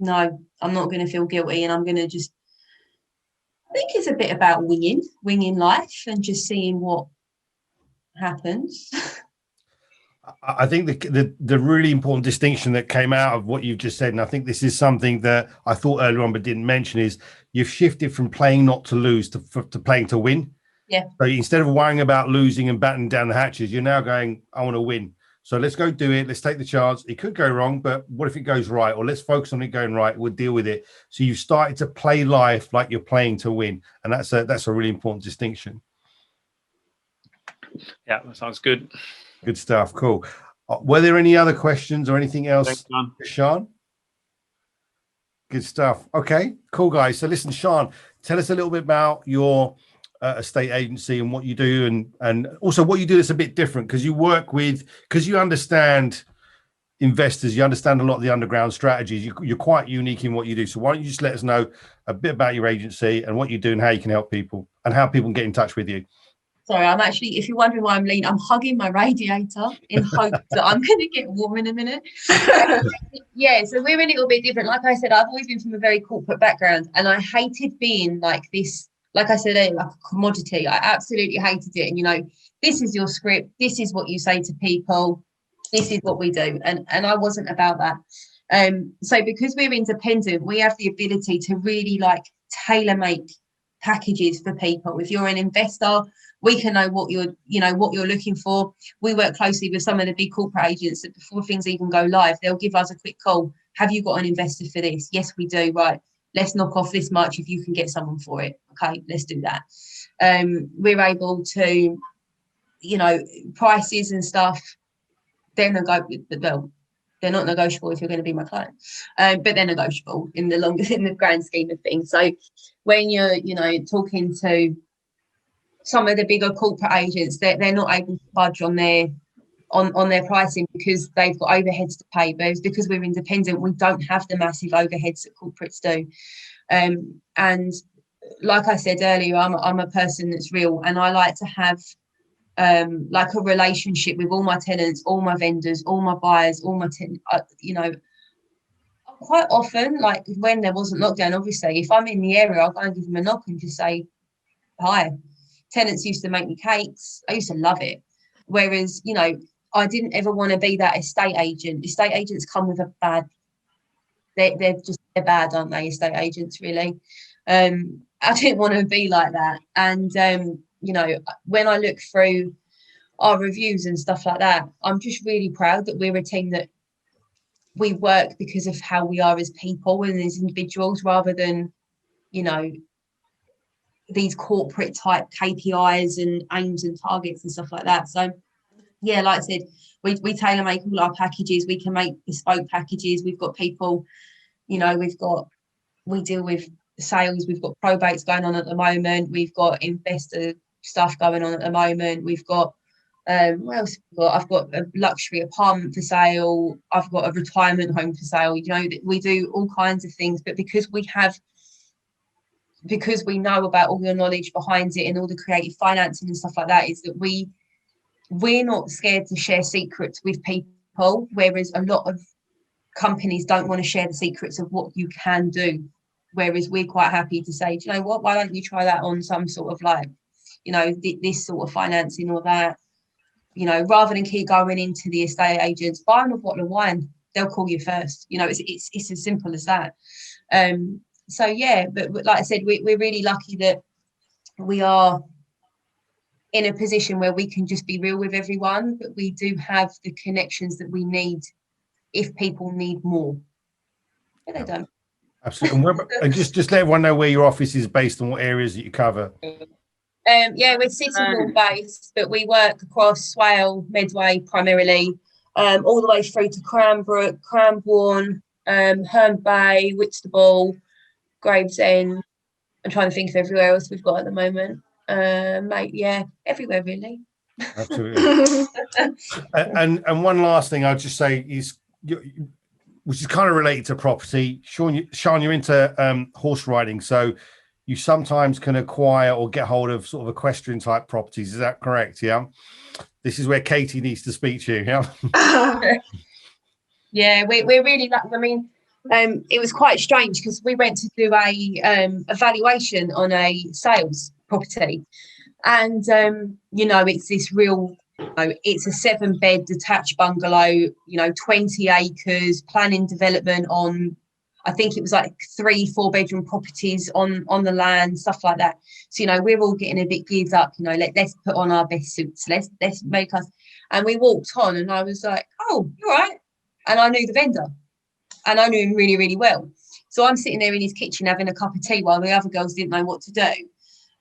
no, I'm not going to feel guilty, and I'm going to just, I think it's a bit about winging life and just seeing what happens. I think the really important distinction that came out of what you've just said, and I think this is something that I thought earlier on but didn't mention, is you've shifted from playing not to lose to playing to win. Yeah. So instead of worrying about losing and battening down the hatches, you're now going, I want to win. So let's go do it. Let's take the chance. It could go wrong, but what if it goes right? Or let's focus on it going right. We'll deal with it. So you've started to play life like you're playing to win, and that's a really important distinction. Yeah, that sounds good. Good stuff. Cool. Were there any other questions or anything else? Thanks, Sean? Good stuff. Okay, cool, guys. So listen, Sean, tell us a little bit about your estate agency and what you do, and also what you do that's a bit different, because you understand investors, you understand a lot of the underground strategies. You're quite unique in what you do. So why don't you just let us know a bit about your agency and what you do and how you can help people and how people can get in touch with you. Sorry, I'm actually, if you're wondering why I'm lean, I'm hugging my radiator in hope that I'm going to get warm in a minute. Yeah, so we're a little bit different. Like I said, I've always been from a very corporate background, and I hated being like this, like I said earlier, like a commodity. I absolutely hated it. And, this is your script. This is what you say to people. This is what we do. And I wasn't about that. So because we're independent, we have the ability to really tailor make packages for people. If you're an investor, we can know what you're looking for. We work closely with some of the big corporate agents that before things even go live, they'll give us a quick call. Have you got an investor for this? Yes, we do. Right. Let's knock off this much if you can get someone for it. Okay, let's do that. We're able to, prices and stuff. Then they'll go, well, They're not negotiable if you're going to be my client, but they're negotiable in the grand scheme of things. So when you're, you know, talking to some of the bigger corporate agents, they're not able to budge on their pricing because they've got overheads to pay. But because we're independent, we don't have the massive overheads that corporates do. And like I said earlier, I'm a person that's real, and I like to have like a relationship with all my tenants, all my vendors, all my buyers, all my you know, quite often, like when there wasn't lockdown, obviously, if I'm in the area, I'll go and give them a knock and just say hi. Tenants used to make me cakes. I used to love it. Whereas, you know, I didn't ever want to be that estate agent. Estate agents come with a bad, they're bad, aren't they? Estate agents, really. I didn't want to be like that. And you know, when I look through our reviews and stuff like that, I'm just really proud that we're a team that we work because of how we are as people and as individuals, rather than, you know, these corporate type KPIs and aims and targets and stuff like that. So yeah, like I said, we tailor make all our packages. We can make bespoke packages. We've got people, you know, we deal with sales. We've got probates going on at the moment. We've got investor stuff going on at the moment. We've got what else have we got? I've got a luxury apartment for sale. I've got a retirement home for sale. You know, we do all kinds of things, but because we know about all the knowledge behind it and all the creative financing and stuff like that, is that we're not scared to share secrets with people, whereas a lot of companies don't want to share the secrets of what you can do. Whereas we're quite happy to say, do you know what, why don't you try that on some sort of, like, you know, this sort of financing or that, you know, rather than keep going into the estate agents, buy them a bottle of wine, they'll call you first. You know, it's as simple as that. So yeah, but like I said, we're really lucky that we are in a position where we can just be real with everyone, but we do have the connections that we need if people need more. But they don't. Absolutely. And just let everyone know where your office is based on what areas that you cover. Yeah, we're Sittingbourne based, but we work across Swale, Medway primarily, all the way through to Cranbrook, Cranbourne, Herne Bay, Whitstable, Gravesend. I'm trying to think of everywhere else we've got at the moment. Mate, yeah, everywhere really. Absolutely. and one last thing I'll just say is, which is kind of related to property. Sian, you're into horse riding, so you sometimes can acquire or get hold of sort of equestrian type properties. Is that correct? Yeah. This is where Katie needs to speak to you. Yeah. Yeah, we're really lucky. I mean, it was quite strange because we went to do a evaluation on a sales property, and you know, it's this real, you know, it's a 7-bed detached bungalow, you know, 20 acres, planning development on, I think it was like 3-4 bedroom properties on the land, stuff like that. So, you know, we're all getting a bit geared up, you know, let's put on our best suits, let's make us. And we walked on and I was like, oh, you're right. And I knew the vendor and I knew him really, really well. So I'm sitting there in his kitchen having a cup of tea while the other girls didn't know what to do.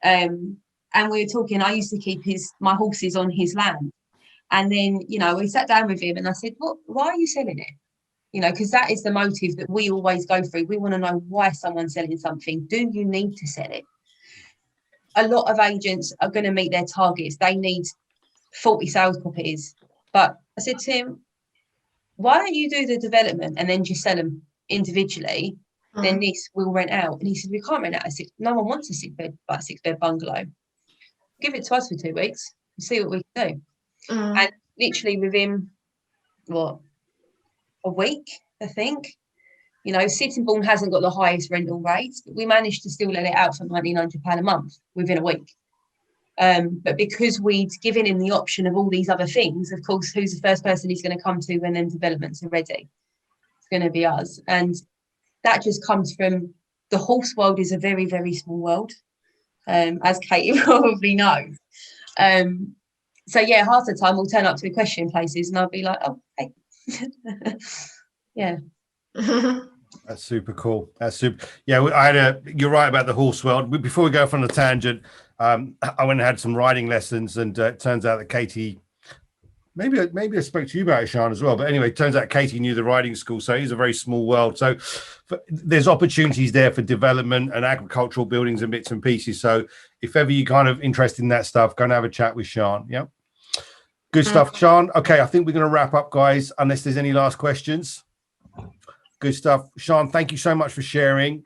And we were talking, I used to keep my horses on his land. And then, you know, we sat down with him and I said, why are you selling it? You know, because that is the motive that we always go through. We want to know why someone's selling something. Do you need to sell it? A lot of agents are going to meet their targets. They need 40 sales properties. But I said to him, why don't you do the development and then just sell them individually? Then this will rent out. And he said, we can't rent out. I said, no one wants a 6-bed bungalow. Give it to us for 2 weeks and see what we can do. And literally within, a week, I think, you know, Sittingbourne hasn't got the highest rental rates, but we managed to still let it out for £1,900 a month within a week. But because we'd given him the option of all these other things, of course, who's the first person he's going to come to when them developments are ready? It's going to be us. And that just comes from the horse world is a very, very small world, as Katie probably knows. So yeah, half the time we'll turn up to equestrian places and I'll be like, oh, hey. Yeah. That's super cool. That's super. Yeah, you're right about the horse world. Before we go off on a tangent, I went and had some riding lessons, and it turns out that Katie Maybe I spoke to you about it, Sian, as well. But anyway, it turns out Katie knew the riding school, so it is a very small world. So there's opportunities there for development and agricultural buildings and bits and pieces. So if ever you're kind of interested in that stuff, go and have a chat with Sian. Yeah. Good stuff, Sian. Okay, I think we're going to wrap up, guys, unless there's any last questions. Good stuff. Sian, thank you so much for sharing.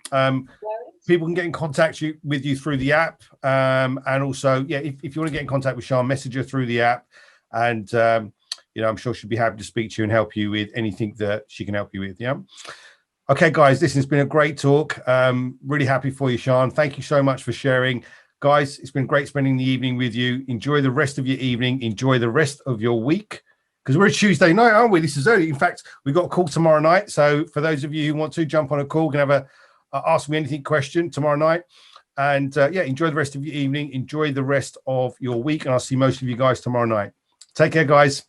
People can get in contact with you through the app. And also, yeah, if you want to get in contact with Sian, message her through the app. And, you know, I'm sure she'll be happy to speak to you and help you with anything that she can help you with. Yeah. Okay, guys, this has been a great talk. Really happy for you, Sian. Thank you so much for sharing. Guys, it's been great spending the evening with you. Enjoy the rest of your evening. Enjoy the rest of your week. Because we're a Tuesday night, aren't we? This is early. In fact, we've got a call tomorrow night. So for those of you who want to jump on a call, can have a ask me anything question tomorrow night. And yeah, enjoy the rest of your evening. Enjoy the rest of your week. And I'll see most of you guys tomorrow night. Take care, guys.